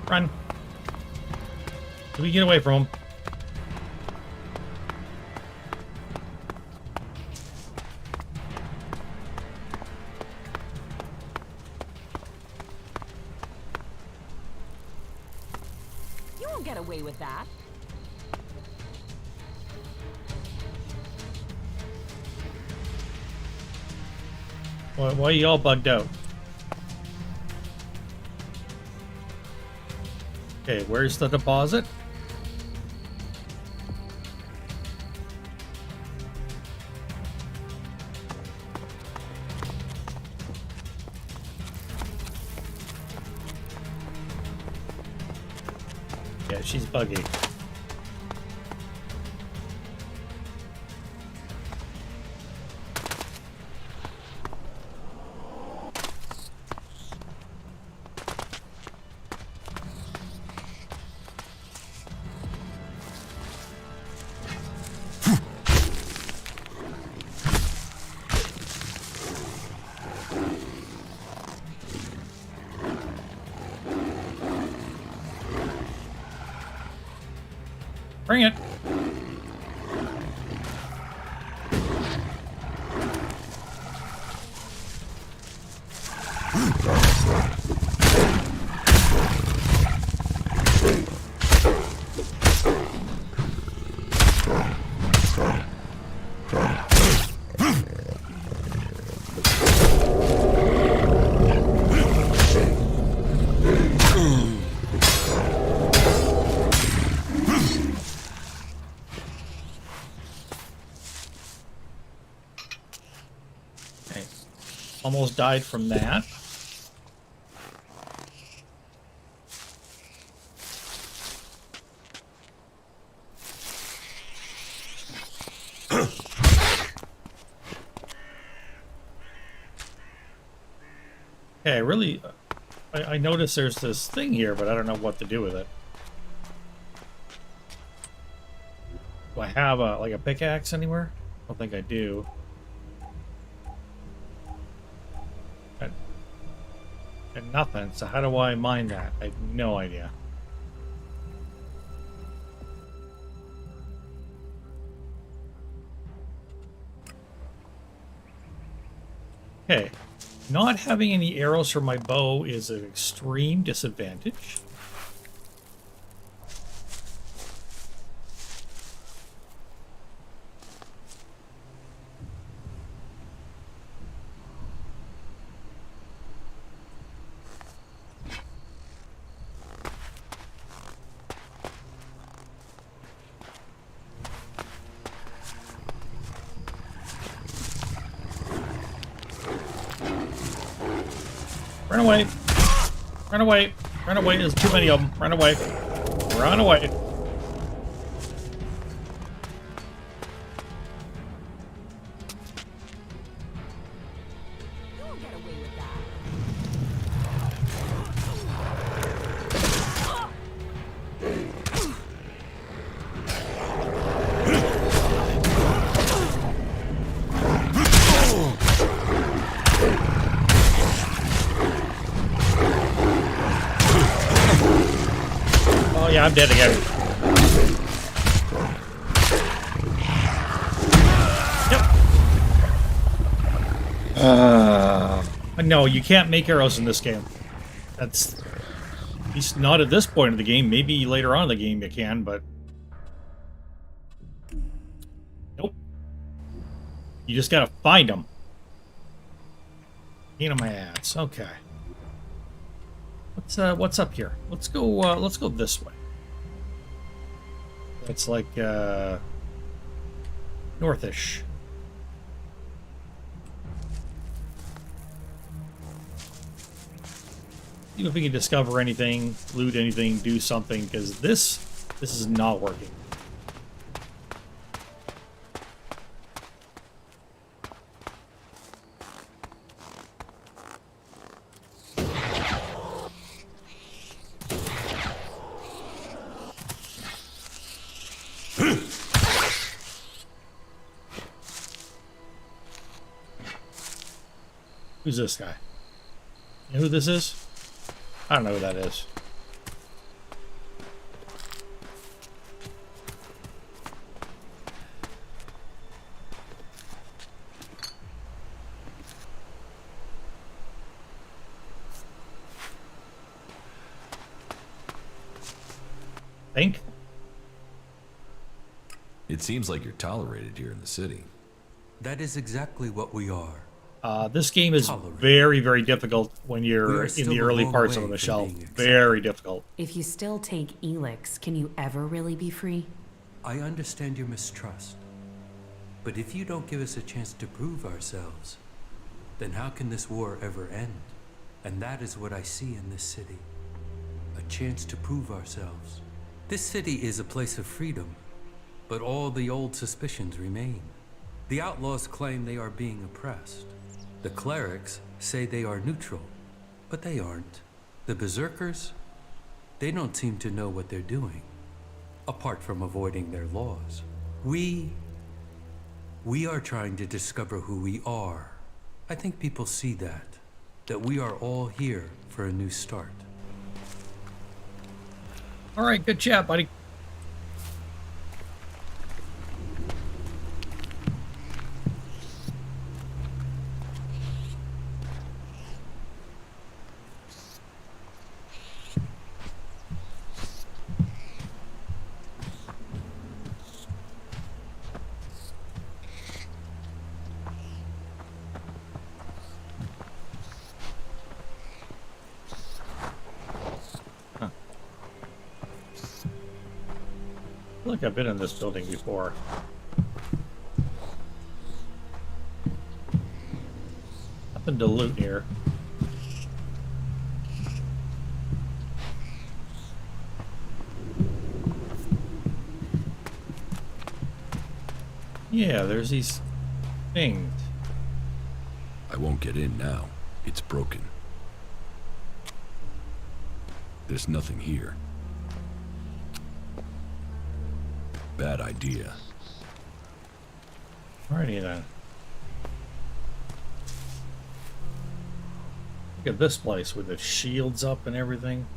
Run. Did we get away from him? You won't get away with that. Why are you all bugged out? Okay, where's the deposit? Yeah, she's buggy. Bring it. Almost died from that. Okay, I noticed there's this thing here, but I don't know what to do with it. Do I have like a pickaxe anywhere? I don't think I do. And nothing, so how do I mine that? I have no idea. Okay, not having any arrows for my bow is an extreme disadvantage. Run away. Run away. Run away. There's too many of them. Run away. Run away. Oh yeah, I'm dead again. Yep. No, you can't make arrows in this game. That's... At least not at this point of the game. Maybe later on in the game you can, but... Nope. You just gotta find them. Pain on my ass. Okay. What's up here? Let's go this way. That's like northish. See if we can discover anything, loot anything, do something, because this is not working. Who's this guy? You know who this is? I don't know who that is. Think? It seems like you're tolerated here in the city. That is exactly what we are. This game is very, very difficult when you're in the early parts of the shelf. Very difficult. If you still take ELEX, can you ever really be free? I understand your mistrust. But if you don't give us a chance to prove ourselves, then how can this war ever end? And that is what I see in this city. A chance to prove ourselves. This city is a place of freedom, but all the old suspicions remain. The outlaws claim they are being oppressed. The clerics say they are neutral, but they aren't. The berserkers, they don't seem to know what they're doing, apart from avoiding their laws. We are trying to discover who we are. I think people see that we are all here for a new start. All right, good chat, buddy. I feel like I've been in this building before. Nothing to loot here. Yeah, there's these things. I won't get in now. It's broken. There's nothing here. Bad idea. Alrighty then. Look at this place with the shields up and everything.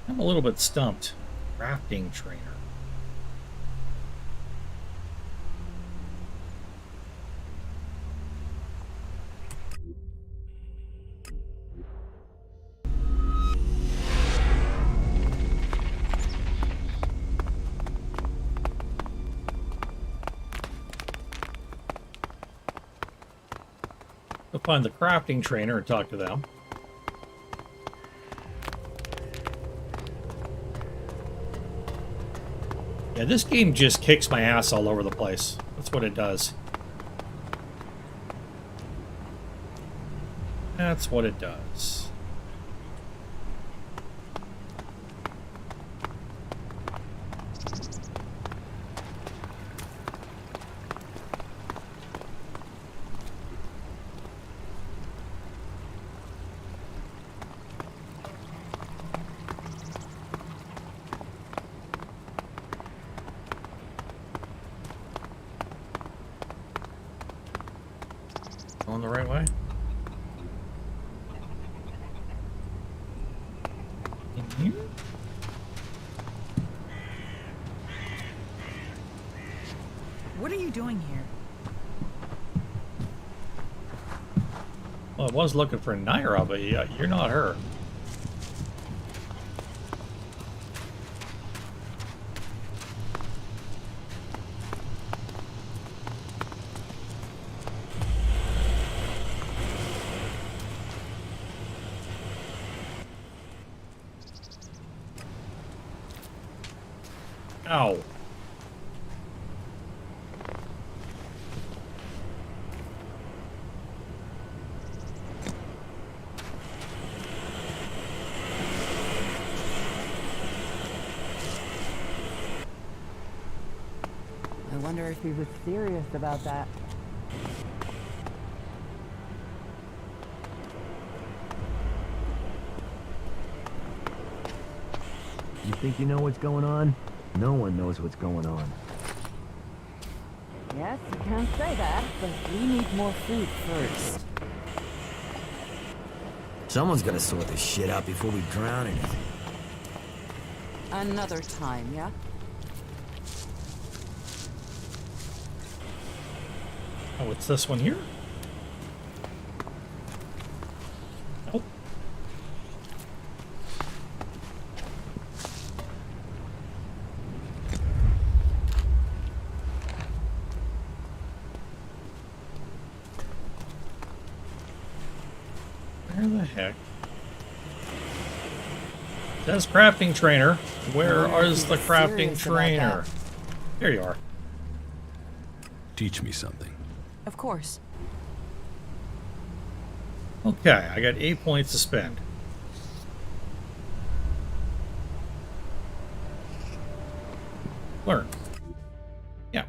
I'm a little bit stumped. Crafting trainer. Go find the crafting trainer and talk to them. Yeah, this game just kicks my ass all over the place. That's what it does. That's what it does. Going the right way? In here? What are you doing here? Well, I was looking for Naira, but you're not her. Ow. I wonder if he was serious about that. You think you know what's going on? No one knows what's going on. Yes, you can say that, but we need more food first. Someone's gotta sort this shit out before we drown in it. Another time, yeah? Oh, it's this one here? Nope. Where the heck? It says crafting trainer. Where is the crafting trainer? Here you are. Teach me something. Of course. Okay, I got 8 points to spend. Learn. Yeah.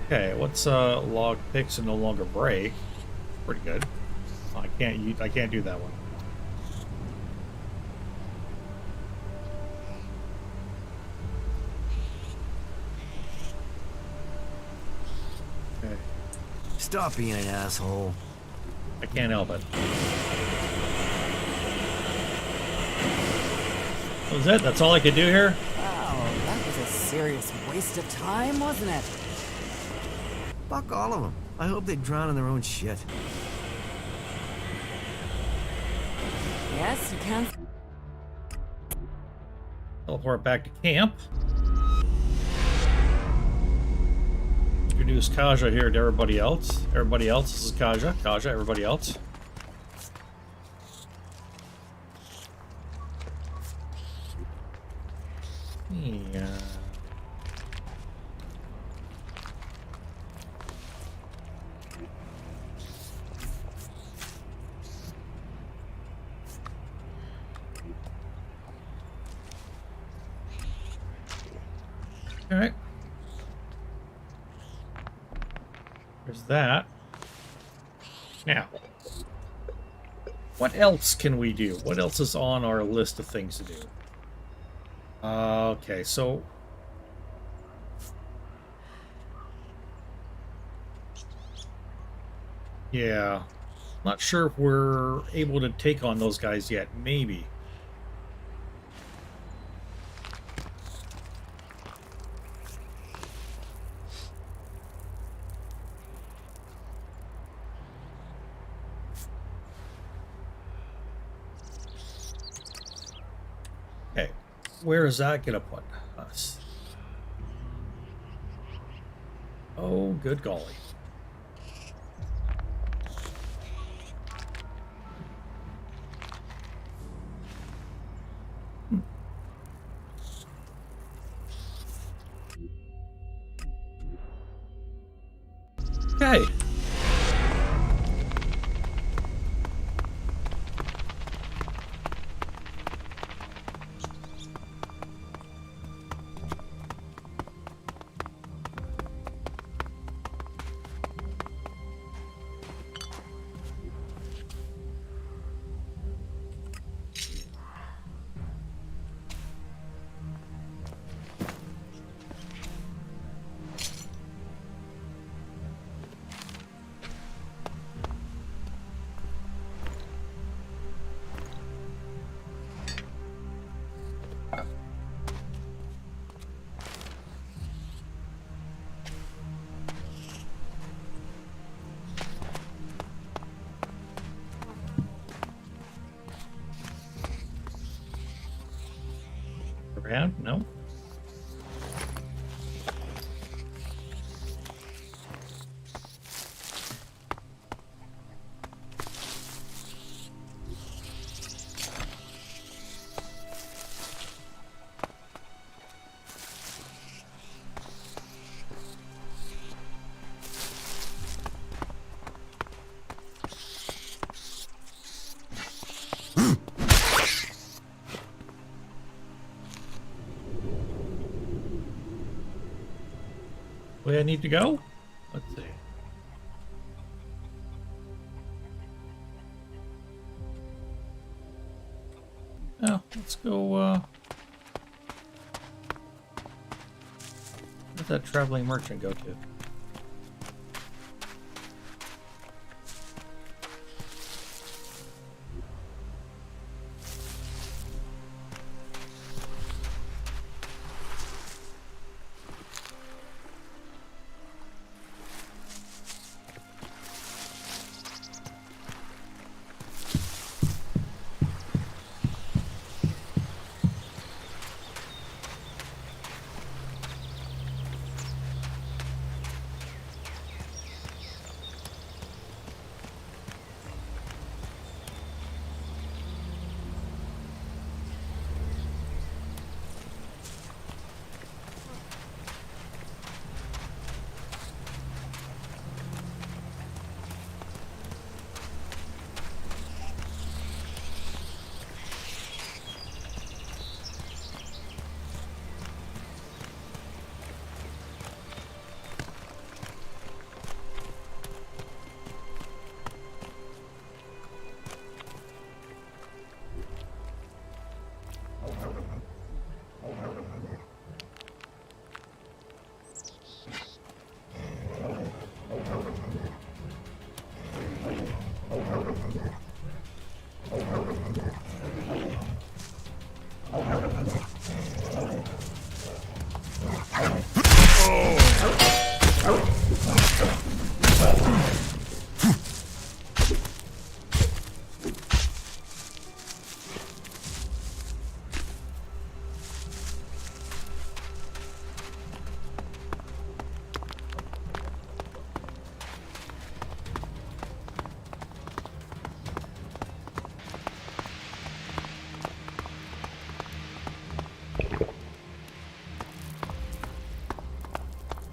Okay, what's log picks and no longer break? Pretty good. I can't do that one. Okay. Stop being an asshole. I can't help it. That was it? That's all I could do here? Wow, that was a serious waste of time, wasn't it? Fuck all of them. I hope they drown in their own shit. Yes, you can. Teleport back to camp. Introduce Kaja here to everybody else. Everybody else, this is Kaja. Kaja, everybody else. Yeah. All right. There's that. Now, what else can we do? What else is on our list of things to do? Okay, so yeah, not sure if we're able to take on those guys yet. Maybe. Okay, where is that gonna put us? Oh, good golly. Okay. Around? No. Where I need to go? Let's see. Oh, let's go, where'd that traveling merchant go to?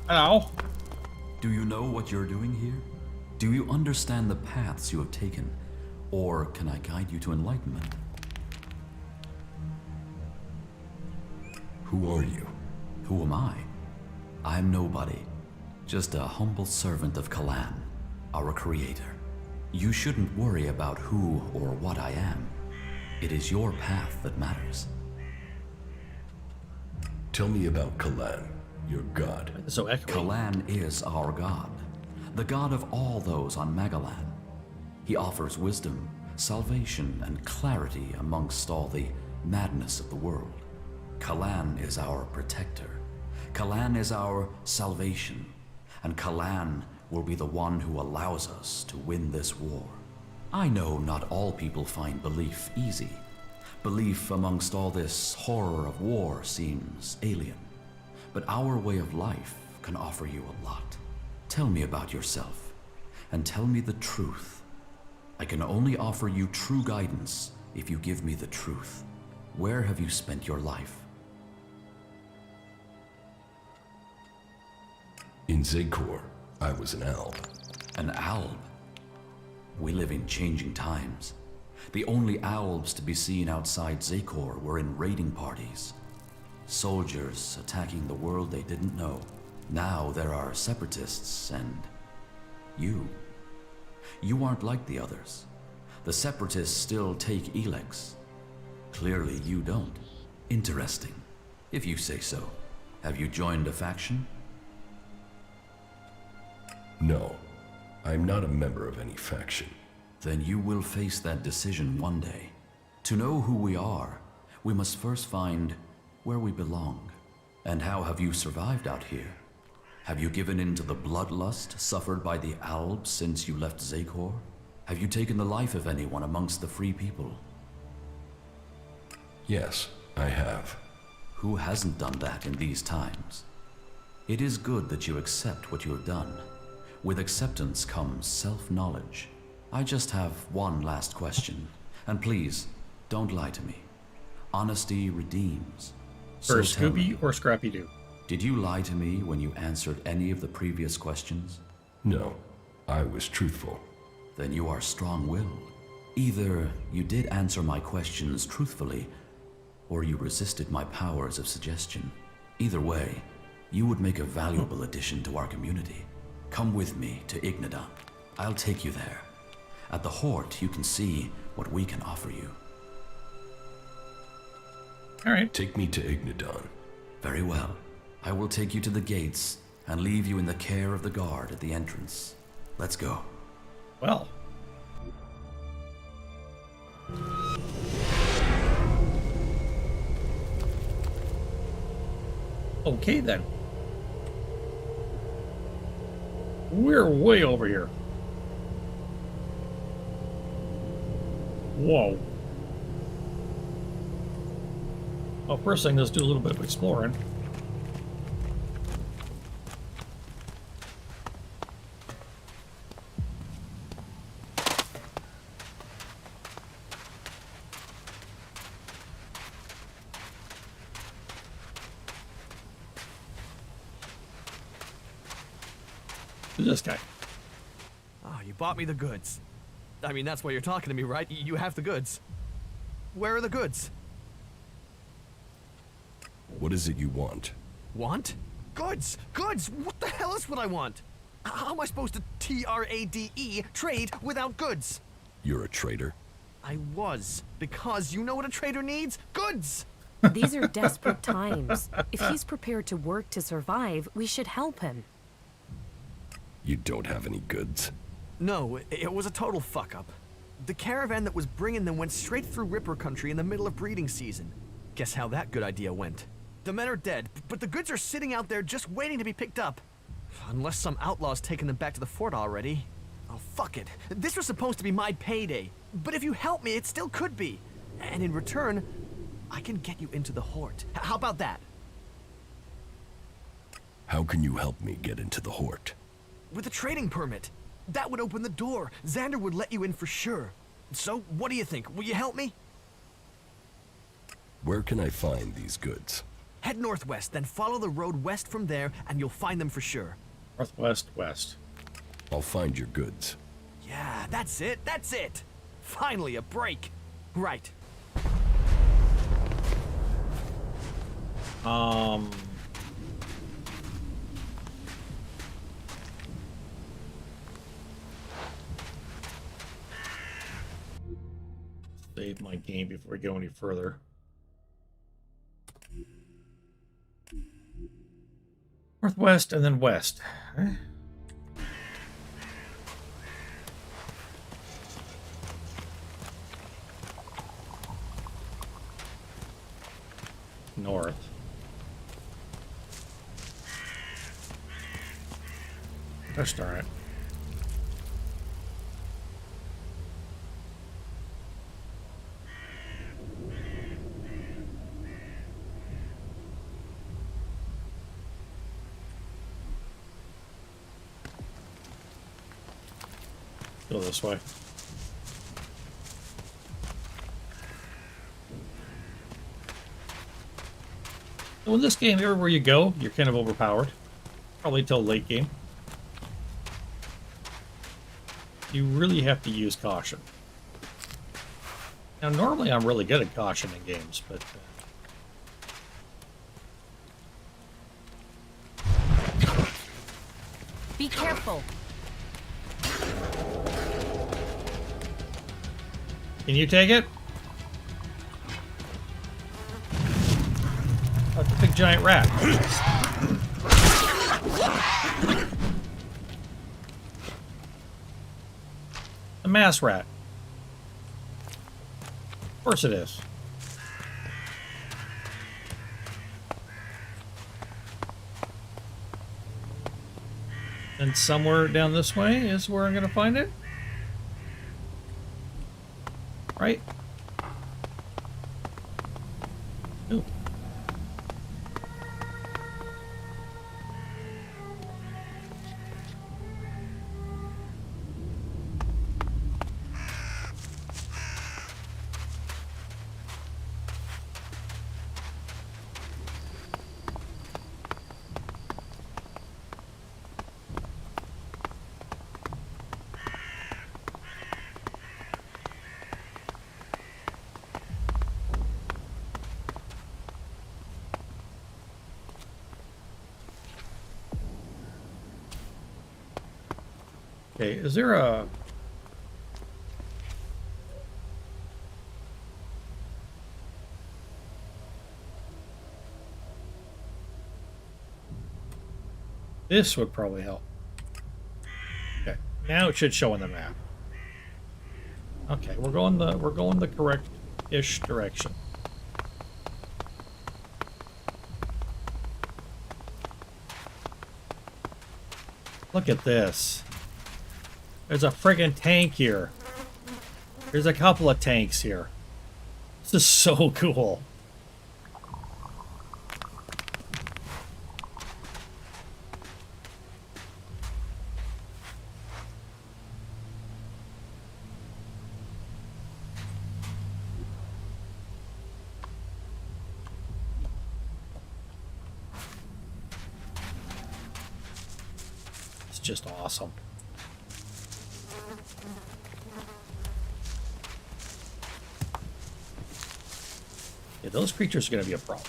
Hello. Do you know what you're doing here? Do you understand the paths you have taken? Or can I guide you to enlightenment? Who are you? Who am I? I'm nobody. Just a humble servant of Kalan, our creator. You shouldn't worry about who or what I am. It is your path that matters. Tell me about Kalan, your god. So Kalan is our god, the god of all those on Magalan. He offers wisdom, salvation, and clarity amongst all the madness of the world. Kalan is our protector. Kalan is our salvation. And Kalan will be the one who allows us to win this war. I know not all people find belief easy. Belief amongst all this horror of war seems alien. But our way of life can offer you a lot. Tell me about yourself, and tell me the truth. I can only offer you true guidance if you give me the truth. Where have you spent your life? In Zegkor, I was an elf. An alb? We live in changing times. The only albs to be seen outside Zakor were in raiding parties. Soldiers attacking the world they didn't know. Now there are separatists and... you. You aren't like the others. The separatists still take ELEX. Clearly you don't. Interesting, if you say so. Have you joined a faction? No, I'm not a member of any faction. Then you will face that decision one day. To know who we are, we must first find where we belong. And how have you survived out here? Have you given in to the bloodlust suffered by the Albs since you left Zakor? Have you taken the life of anyone amongst the free people? Yes, I have. Who hasn't done that in these times? It is good that you accept what you have done. With acceptance comes self-knowledge. I just have one last question. And please, don't lie to me. Honesty redeems. For Scooby or Scrappy-Doo? Did you lie to me when you answered any of the previous questions? No, I was truthful. Then you are strong-willed. Either you did answer my questions truthfully, or you resisted my powers of suggestion. Either way, you would make a valuable addition to our community. Come with me to Ignadon. I'll take you there. At the Hort, you can see what we can offer you. All right. Take me to Ignadon. Very well. I will take you to the gates and leave you in the care of the guard at the entrance. Let's go. Well. Okay then. We're way over here. Whoa. Well, first thing, let's do a little bit of exploring. This guy. Oh, you bought me the goods. I mean, that's why you're talking to me, right? You have the goods. Where are the goods? What is it you want? Want? Goods! Goods! What the hell is what I want? How am I supposed to T-R-A-D-E trade without goods? You're a traitor? I was, because you know what a trader needs? Goods! These are desperate times. If he's prepared to work to survive, we should help him. You don't have any goods? No, it was a total fuck-up. The caravan that was bringing them went straight through Ripper country in the middle of breeding season. Guess how that good idea went. The men are dead, but the goods are sitting out there just waiting to be picked up. Unless some outlaw's taken them back to the fort already. Oh, fuck it. This was supposed to be my payday. But if you help me, it still could be. And in return, I can get you into the Hort. How about that? How can you help me get into the Hort? With a trading permit. That would open the door. Xander would let you in for sure. So, what do you think? Will you help me? Where can I find these goods? Head northwest, then follow the road west from there, and you'll find them for sure. Northwest, west. I'll find your goods. Yeah, that's it, that's it! Finally, a break. Right. Save my game before we go any further. Northwest and then west. Okay. North. Gosh darn it. Go this way. So in this game, everywhere you go, you're kind of overpowered. Probably till late game. You really have to use caution. Now, normally I'm really good at caution in games, but... Be careful. Can you take it? Oh, it's a big giant rat. A mass rat. Of course it is. And somewhere down this way is where I'm going to find it. Right? Ooh. Okay, is there a... This would probably help. Okay, now it should show on the map. Okay, we're going the correct-ish direction. Look at this. There's a friggin' tank here. There's a couple of tanks here. This is so cool. It's just awesome. Yeah, those creatures are going to be a problem.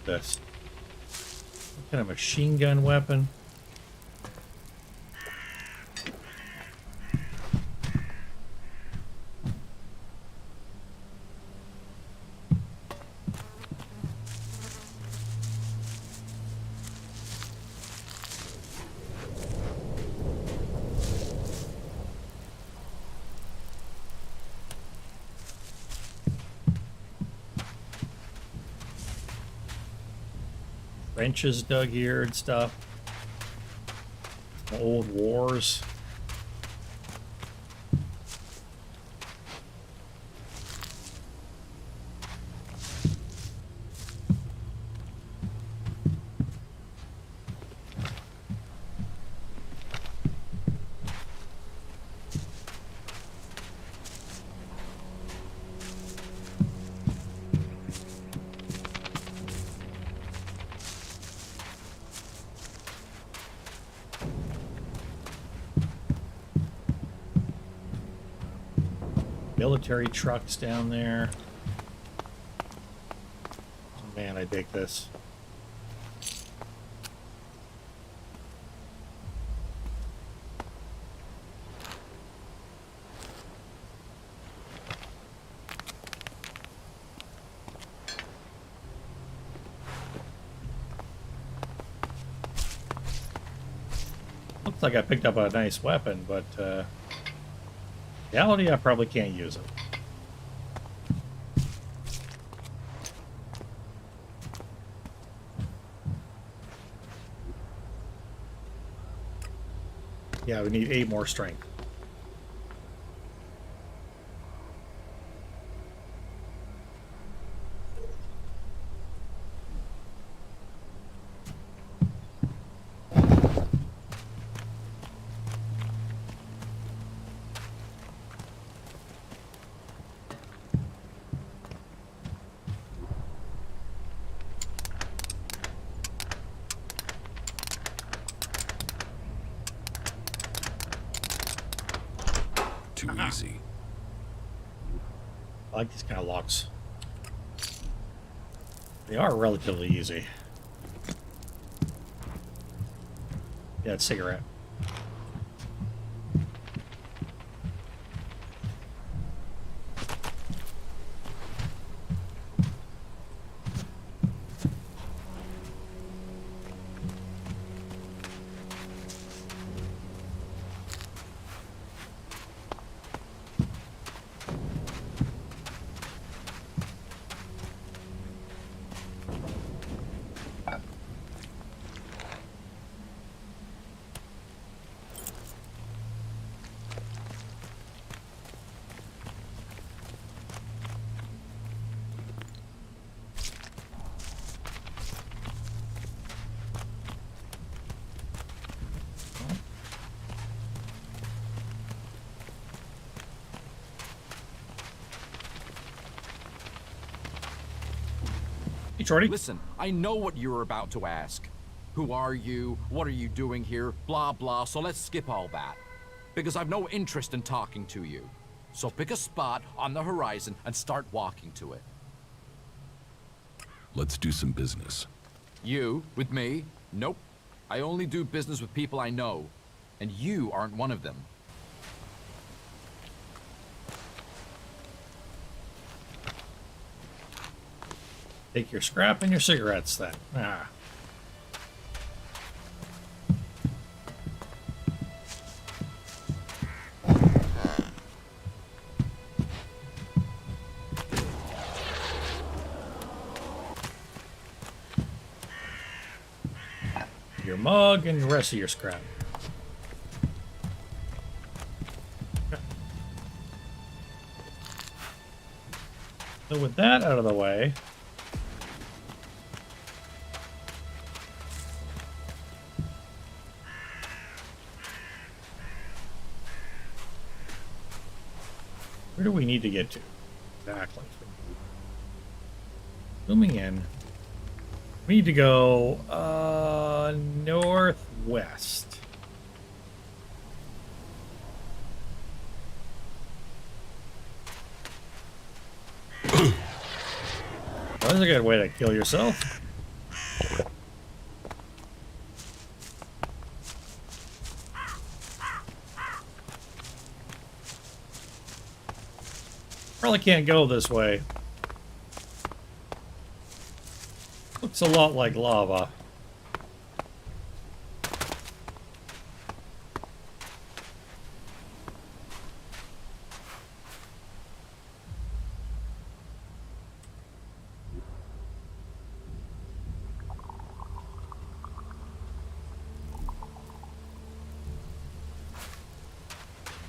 This. What kind of machine gun weapon? Trenches dug here and stuff. Old wars. Military trucks down there. Oh, man, I dig this. Looks like I picked up a nice weapon, but reality, I probably can't use it. Yeah, we need 8 more strength. I like these kind of locks. They are relatively easy. Yeah, it's cigarette. Hey, Shorty. Listen, I know what you were about to ask. Who are you? What are you doing here? Blah, blah, so let's skip all that. Because I've no interest in talking to you. So pick a spot on the horizon and start walking to it. Let's do some business. You, with me? Nope. I only do business with people I know. And you aren't one of them. Take your scrap and your cigarettes then. Ah. Your mug and the rest of your scrap. So with that out of the way, where do we need to get to? Exactly. Zooming in. We need to go northwest. That's a good way to kill yourself. Probably can't go this way. Looks a lot like lava.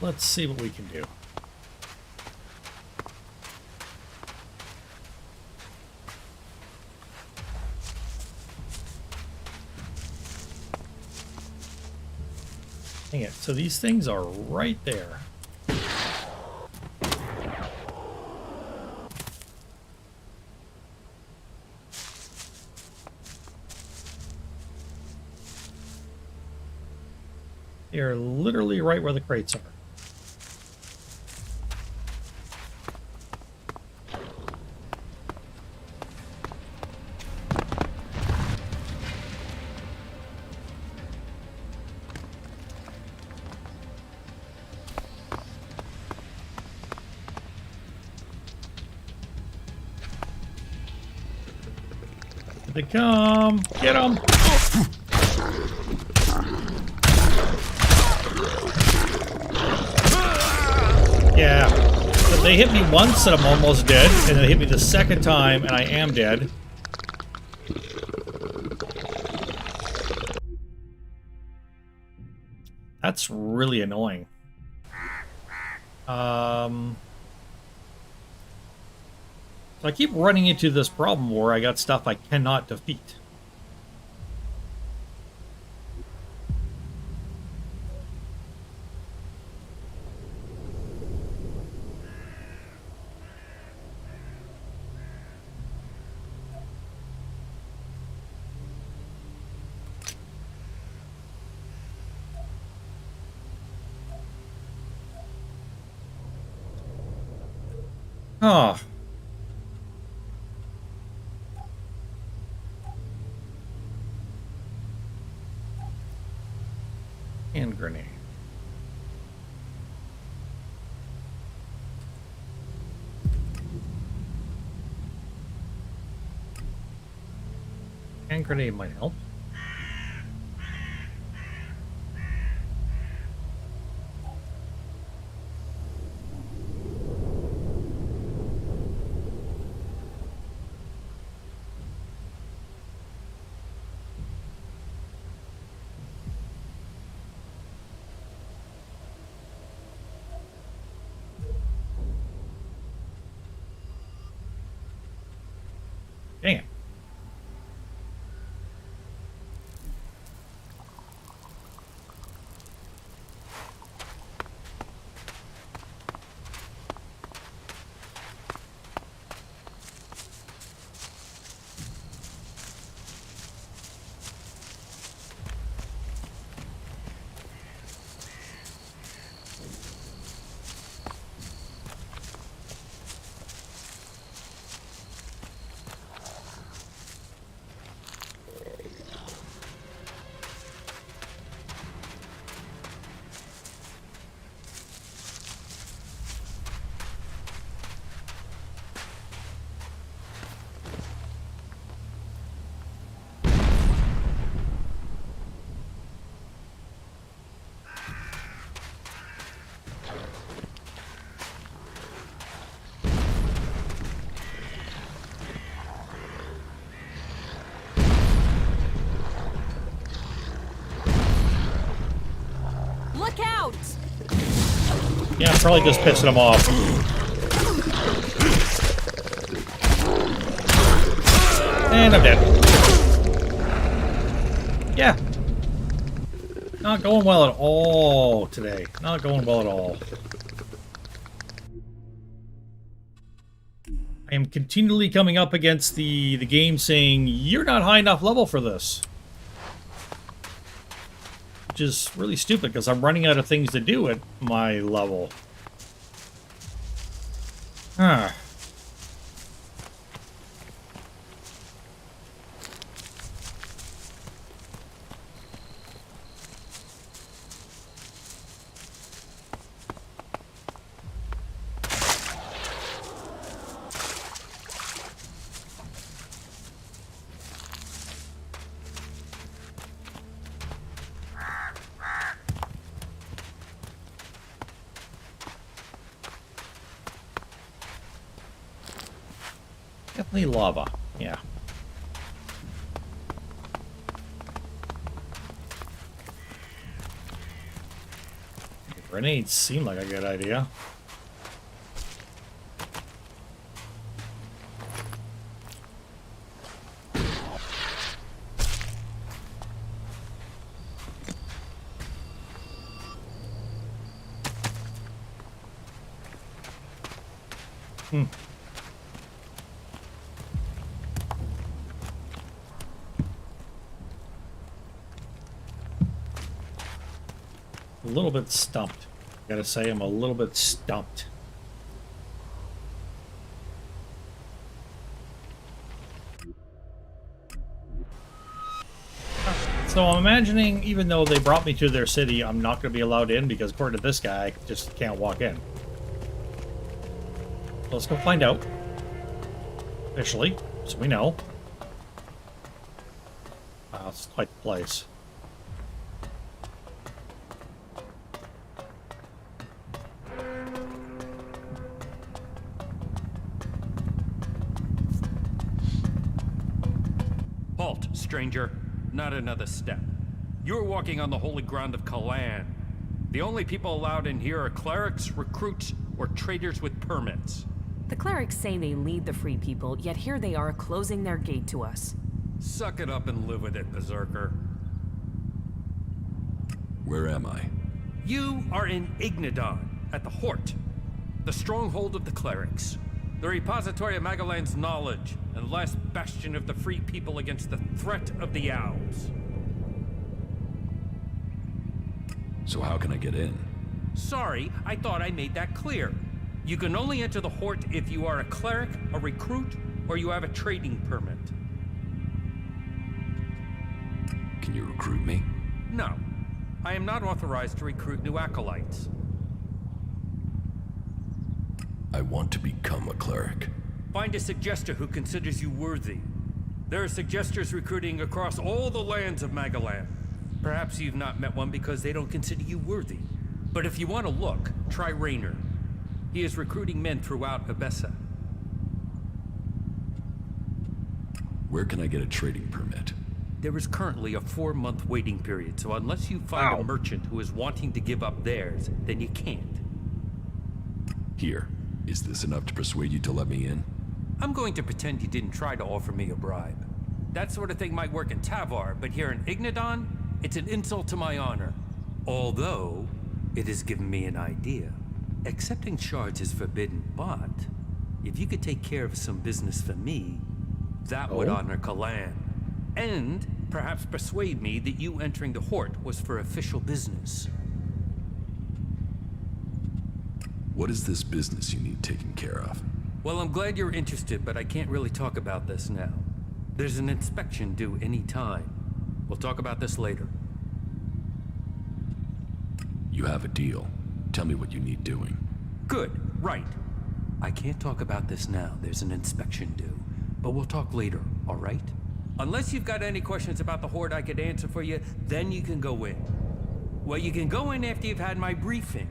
Let's see what we can do. Dang it. So these things are right there. They are literally right where the crates are. Here they come! Get them! Yeah. So they hit me once and I'm almost dead, and then they hit me the second time and I am dead. That's really annoying. So I keep running into this problem where I got stuff I cannot defeat. Oh. Hand grenade. Hand grenade might help. Dang it. Look out! Yeah, I'm probably just pissing him off. And I'm dead. Yeah. Not going well at all today. Not going well at all. I am continually coming up against the game saying, you're not high enough level for this. Which is really stupid because I'm running out of things to do at my level. Huh. Definitely lava, yeah. Grenades seem like a good idea. Hmm. A little bit stumped. Gotta say, I'm a little bit stumped. So I'm imagining, even though they brought me to their city, I'm not going to be allowed in because according to this guy, I just can't walk in. So let's go find out. Officially, so we know. Wow, it's quite the place. Halt, stranger. Not another step. You're walking on the holy ground of Kalan. The only people allowed in here are clerics, recruits, or traders with permits. The clerics say they lead the free people, yet here they are closing their gate to us. Suck it up and live with it, Berserker. Where am I? You are in Ignadon, at the Hort, the stronghold of the clerics, the repository of Magalan's knowledge, and last bastion of the free people against the threat of the Owls. So how can I get in? Sorry, I thought I made that clear. You can only enter the Hort if you are a cleric, a recruit, or you have a trading permit. Can you recruit me? No. I am not authorized to recruit new acolytes. I want to become a cleric. Find a suggester who considers you worthy. There are suggesters recruiting across all the lands of Magaland. Perhaps you've not met one because they don't consider you worthy. But if you want to look, try Raynor. He is recruiting men throughout Abessa. Where can I get a trading permit? There is currently a 4-month waiting period, so unless you find a merchant who is wanting to give up theirs, then you can't. Here. Is this enough to persuade you to let me in? I'm going to pretend you didn't try to offer me a bribe. That sort of thing might work in Tavar, but here in Ignadon, it's an insult to my honor. Although, it has given me an idea. Accepting shards is forbidden, but if you could take care of some business for me, that would honor Kalan. And perhaps persuade me that you entering the Hort was for official business. What is this business you need taken care of? Well, I'm glad you're interested, but I can't really talk about this now. There's an inspection due any time. We'll talk about this later. You have a deal. Tell me what you need doing. Good, right. I can't talk about this now. There's an inspection due. But we'll talk later, all right? Unless you've got any questions about the Horde I could answer for you, then you can go in. Well, you can go in after you've had my briefing.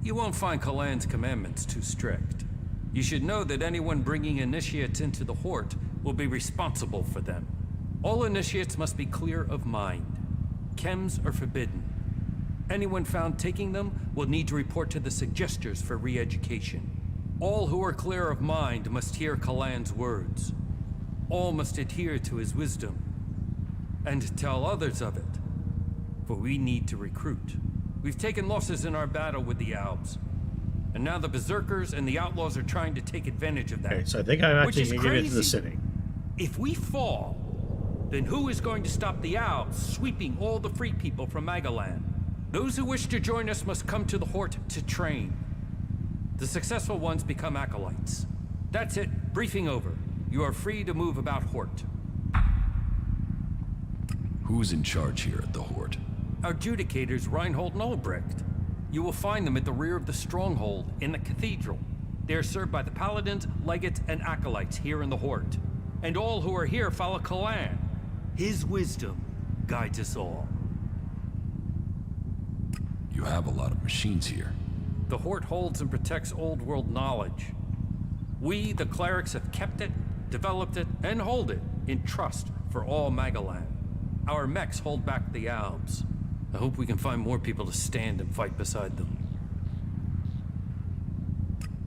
You won't find Kalan's commandments too strict. You should know that anyone bringing initiates into the Hort will be responsible for them. All initiates must be clear of mind. Chems are forbidden. Anyone found taking them will need to report to the suggesters for re-education. All who are clear of mind must hear Kalan's words. All must adhere to his wisdom, and tell others of it. For we need to recruit. We've taken losses in our battle with the Albs. And now the Berserkers and the Outlaws are trying to take advantage of that. Okay, so I think I'm actually going to get into the city. If we fall, then who is going to stop the Albs sweeping all the free people from Magaland? Those who wish to join us must come to the Hort to train. The successful ones become acolytes. That's it. Briefing over. You are free to move about Hort. Who's in charge here at the Hort? Our adjudicators, Reinhold and Albrecht. You will find them at the rear of the stronghold in the cathedral. They are served by the paladins, legates, and acolytes here in the Hort. And all who are here follow Kalan. His wisdom guides us all. You have a lot of machines here. The Hort holds and protects old world knowledge. We, the clerics, have kept it, developed it, and hold it in trust for all Magaland. Our mechs hold back the Albs. I hope we can find more people to stand and fight beside them.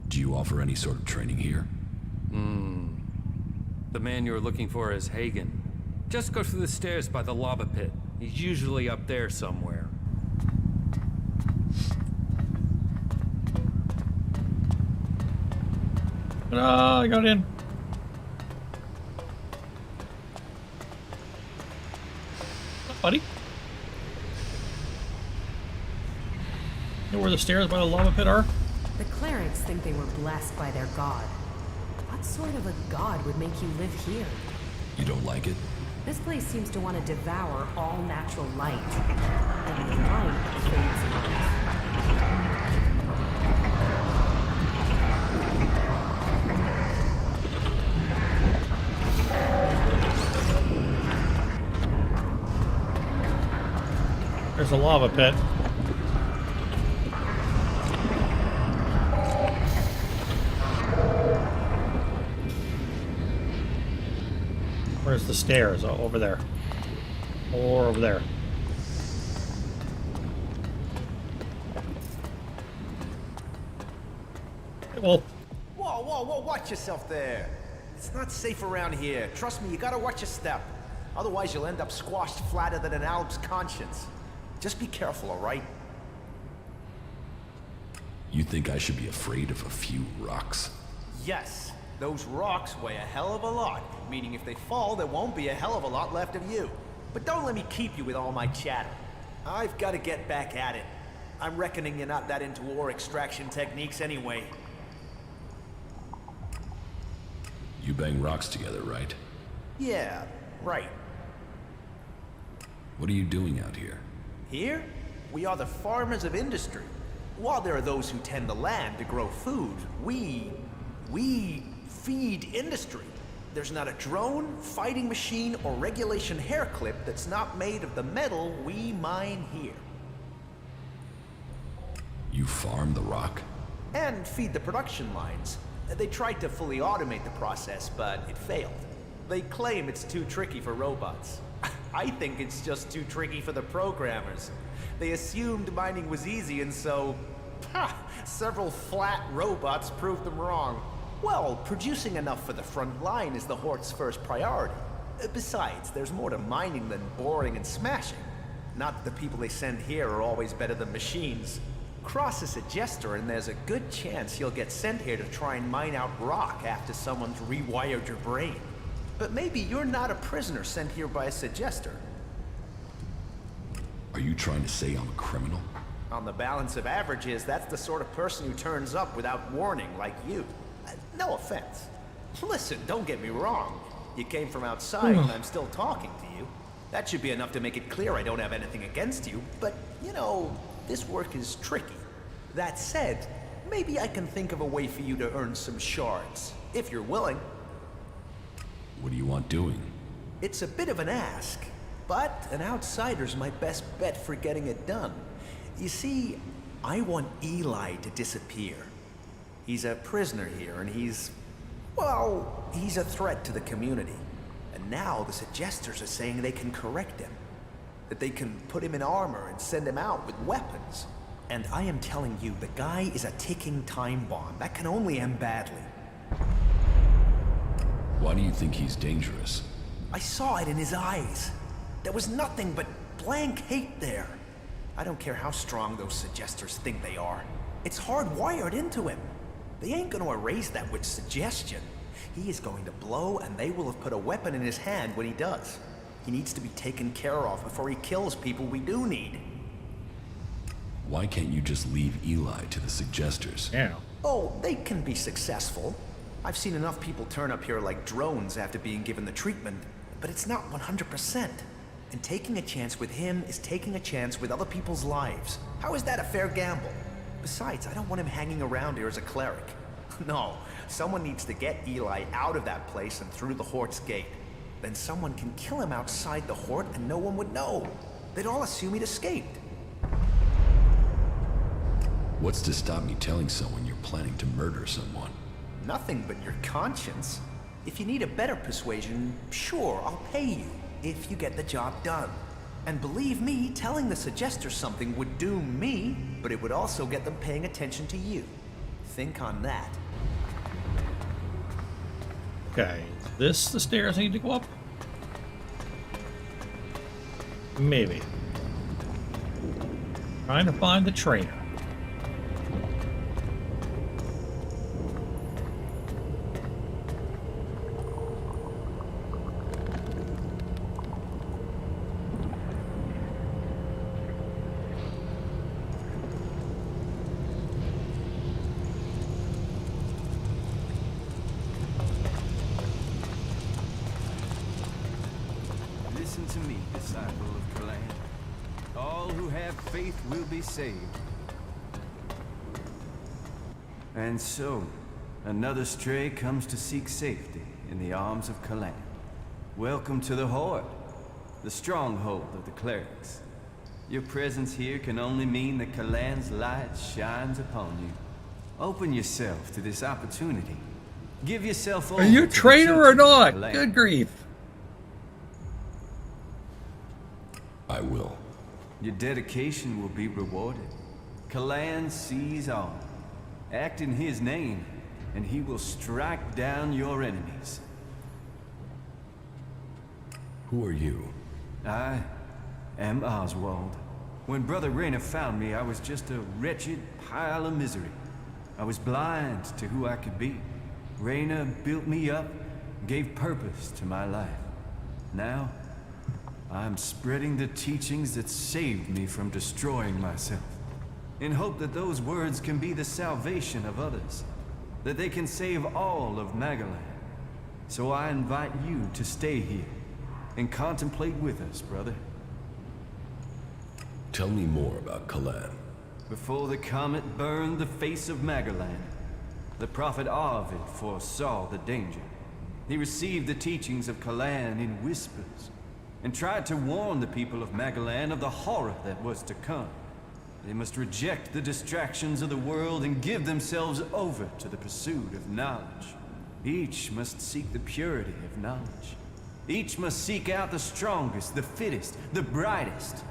Do you offer any sort of training here? The man you're looking for is Hagen. Just go through the stairs by the lava pit. He's usually up there somewhere. I got in. Buddy? You know where the stairs by the lava pit are? The clerics think they were blessed by their god. What sort of a god would make you live here? You don't like it? This place seems to want to devour all natural light. And the light fades out. There's a lava pit. Where's the stairs? Oh, over there. Or over there. Well, Whoa, watch yourself there. It's not safe around here. Trust me, you gotta watch your step. Otherwise you'll end up squashed flatter than an Alb's conscience. Just be careful, all right? You think I should be afraid of a few rocks? Yes, those rocks weigh a hell of a lot, meaning if they fall, there won't be a hell of a lot left of you. But don't let me keep you with all my chatter. I've got to get back at it. I'm reckoning you're not that into ore extraction techniques anyway. bang rocks together, right? Yeah, right. What are you doing out here? Here, we are the farmers of industry. While there are those who tend the land to grow food, we feed industry. There's not a drone, fighting machine, or regulation hair clip that's not made of the metal we mine here. You farm the rock? And feed the production lines. They tried to fully automate the process, but it failed. They claim it's too tricky for robots. I think it's just too tricky for the programmers. They assumed mining was easy, and so... several flat robots proved them wrong. Well, producing enough for the front line is the Hort's first priority. Besides, there's more to mining than boring and smashing. Not that the people they send here are always better than machines. Cross a suggester and there's a good chance you'll get sent here to try and mine out rock after someone's rewired your brain. But maybe you're not a prisoner sent here by a suggester. Are you trying to say I'm a criminal? On the balance of averages, that's the sort of person who turns up without warning, like you. No offense. Listen, don't get me wrong. You came from outside and I'm still talking to you. That should be enough to make it clear I don't have anything against you, but, you know, this work is tricky. That said, maybe I can think of a way for you to earn some shards, if you're willing. What do you want doing? It's a bit of an ask, but an outsider's my best bet for getting it done. You see, I want Eli to disappear. He's a prisoner here, and he's a threat to the community. And now the suggesters are saying they can correct him. That they can put him in armor and send him out with weapons. And I am telling you, the guy is a ticking time bomb. That can only end badly. Why do you think he's dangerous? I saw it in his eyes. There was nothing but blank hate there. I don't care how strong those suggesters think they are. It's hardwired into him. They ain't gonna erase that with suggestion. He is going to blow, and they will have put a weapon in his hand when he does. He needs to be taken care of before he kills people we do need. Why can't you just leave Eli to the suggesters? Yeah. Oh, they can be successful. I've seen enough people turn up here like drones after being given the treatment, but it's not 100%. And taking a chance with him is taking a chance with other people's lives. How is that a fair gamble? Besides, I don't want him hanging around here as a cleric. No, someone needs to get Eli out of that place and through the Hort's gate. Then someone can kill him outside the Hort and no one would know. They'd all assume he'd escaped. What's to stop me telling someone you're planning to murder someone? Nothing but your conscience. If you need a better persuasion, sure, I'll pay you, if you get the job done. And believe me, telling the suggester something would doom me, but it would also get them paying attention to you. Think on that. Okay, is this the stairs I need to go up? Maybe. Trying to find the trainer. Listen to me, disciple of Kalan. All who have faith will be saved. And so, another stray comes to seek safety in the arms of Kalan. Welcome to the Horde, the stronghold of the clerics. Your presence here can only mean that Kalan's light shines upon you. Open yourself to this opportunity. Give yourself over. Are you a traitor or not? Good grief. I will. Your dedication will be rewarded. Kalan sees all. Act in his name, and he will strike down your enemies. Who are you? I am Oswald. When Brother Rayner found me, I was just a wretched pile of misery. I was blind to who I could be. Rayner built me up, gave purpose to my life. Now, I'm spreading the teachings that saved me from destroying myself, in hope that those words can be the salvation of others, that they can save all of Magaland. So I invite you to stay here and contemplate with us, brother. Tell me more about Kalan. Before the comet burned the face of Magalan, the prophet Arvid foresaw the danger. He received the teachings of Kalan in whispers, and tried to warn the people of Magalan of the horror that was to come. They must reject the distractions of the world and give themselves over to the pursuit of knowledge. Each must seek the purity of knowledge. Each must seek out the strongest, the fittest, the brightest.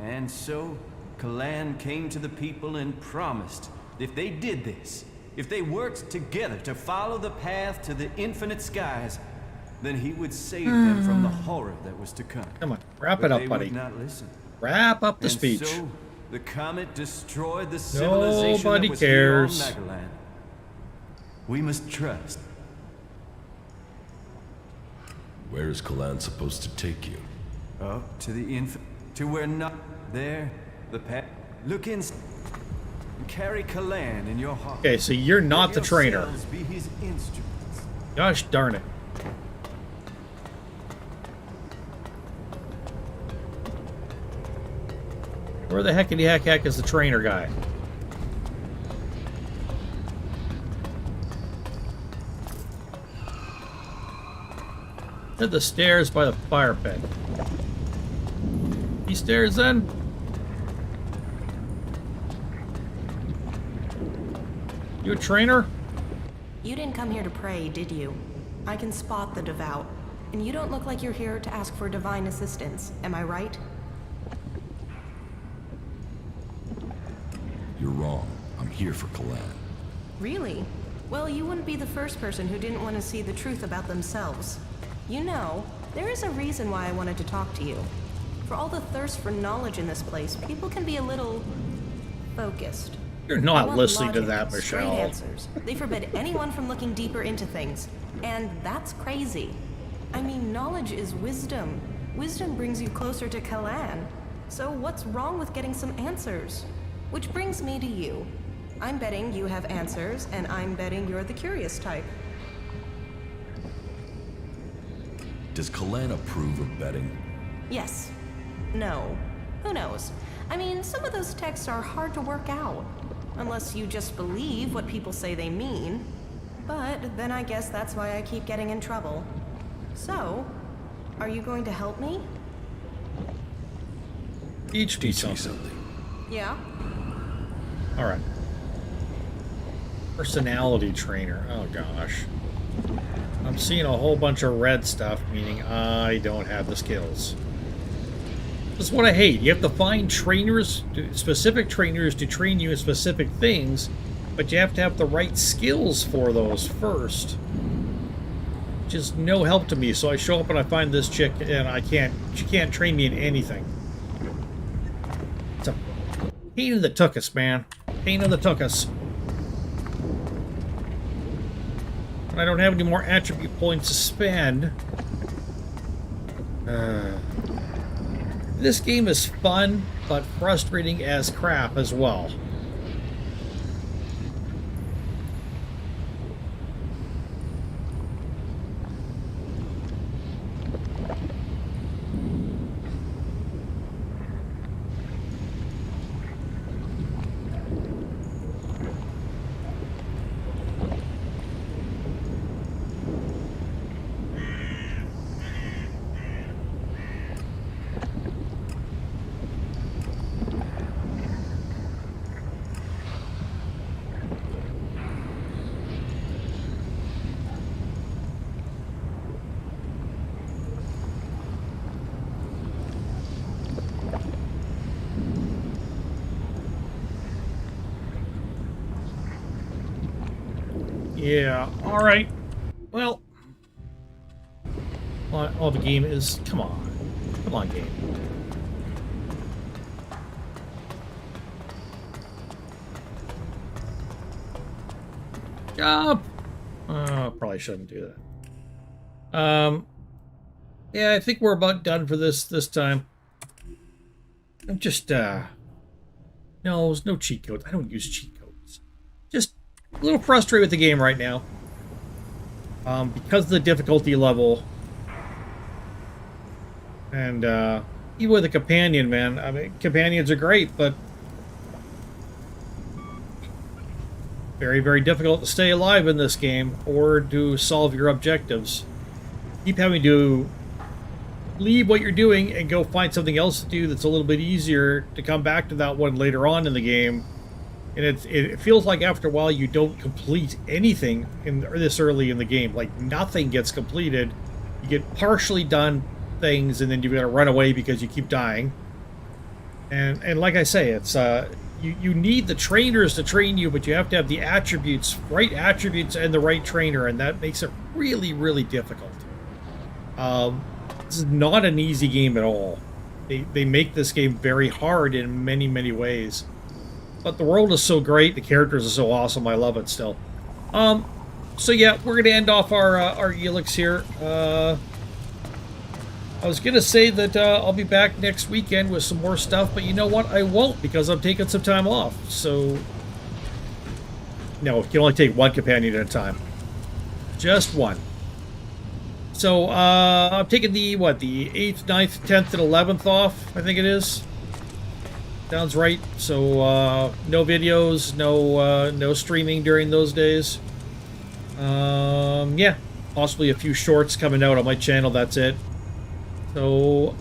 And so, Kalan came to the people and promised, if they did this, if they worked together to follow the path to the infinite skies, then he would save them from the horror that was to come. Come on, wrap But it up, they buddy. would not listen. Wrap up the And speech. so, the comet destroyed the civilization Nobody that was cares. here on Magalan. We must trust. Where is Kalan supposed to take you? Up to the to where not there, the path. Look in. Carry Kalan in your heart. Okay, so you're not Let the trainer. yourselves be his instruments. Gosh darn it. Where the heckity heck is the trainer guy? At the stairs by the fire pit. These stairs then? You a trainer? You didn't come here to pray, did you? I can spot the devout. And you don't look like you're here to ask for divine assistance, am I right? You're wrong. I'm here for Kalan. Really? Well, you wouldn't be the first person who didn't want to see the truth about themselves. You know, there is a reason why I wanted to talk to you. For all the thirst for knowledge in this place, people can be a little focused. You're They not want listening to logic, that, straight Michelle. answers. They forbid anyone from looking deeper into things. And that's crazy. I mean, knowledge is wisdom. Wisdom brings you closer to Kalan. So what's wrong with getting some answers? Which brings me to you. I'm betting you have answers, and I'm betting you're the curious type. Does Kalan approve of betting? Yes. No. Who knows? I mean, some of those texts are hard to work out. Unless you just believe what people say they mean. But then I guess that's why I keep getting in trouble. So, are you going to help me? Teach me something. Yeah? Alright. Personality trainer. Oh gosh. I'm seeing a whole bunch of red stuff, meaning I don't have the skills. This is what I hate. You have to find trainers, specific trainers to train you in specific things, but you have to have the right skills for those first. Which is no help to me, so I show up and I find this chick and she can't train me in anything. It's a pain in the tuchus, man. Pain in the tuchus. I don't have any more attribute points to spend. This game is fun, but frustrating as crap as well. Yeah, alright. Well, all the game is... Come on. Come on, game. Job! Probably shouldn't do that. Yeah, I think we're about done for this time. I'm just, no, there's no cheat codes. I don't use cheat codes. Just a little frustrated with the game right now. because of the difficulty level. And even with a companion, man, I mean, companions are great, but very, very difficult to stay alive in this game or to solve your objectives. Keep having to leave what you're doing and go find something else to do that's a little bit easier to come back to that one later on in the game. And it feels like after a while you don't complete anything in this early in the game. Like nothing gets completed. You get partially done things and then you've got to run away because you keep dying. And like I say, it's you need the trainers to train you, but you have to have the right attributes and the right trainer, and that makes it really, really difficult. This is not an easy game at all. They make this game very hard in many, many ways. But the world is so great, the characters are so awesome, I love it still. So yeah, we're going to end off our ELEX here. I was going to say that I'll be back next weekend with some more stuff, but you know what? I won't, because I'm taking some time off. So, no, you can only take one companion at a time. Just one. So, I'm taking the 8th, 9th, 10th, and 11th off, I think it is. Sounds right. So, no videos, no streaming during those days. Yeah, possibly a few shorts coming out on my channel, that's it. So,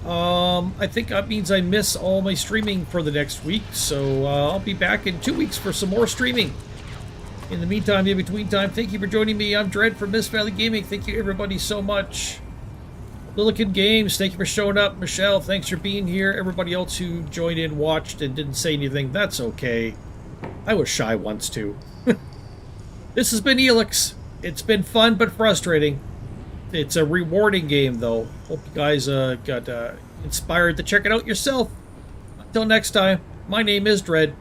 I think that means I miss all my streaming for the next week, so I'll be back in 2 weeks for some more streaming. In the meantime, in between time, thank you for joining me. I'm Dread from Mist Valley Gaming. Thank you, everybody, so much. Lilican Games, thank you for showing up. Michelle, thanks for being here. Everybody else who joined in, watched, and didn't say anything, that's okay. I was shy once, too. This has been ELEX. It's been fun, but frustrating. It's a rewarding game, though. Hope you guys got inspired to check it out yourself. Until next time, my name is Dread.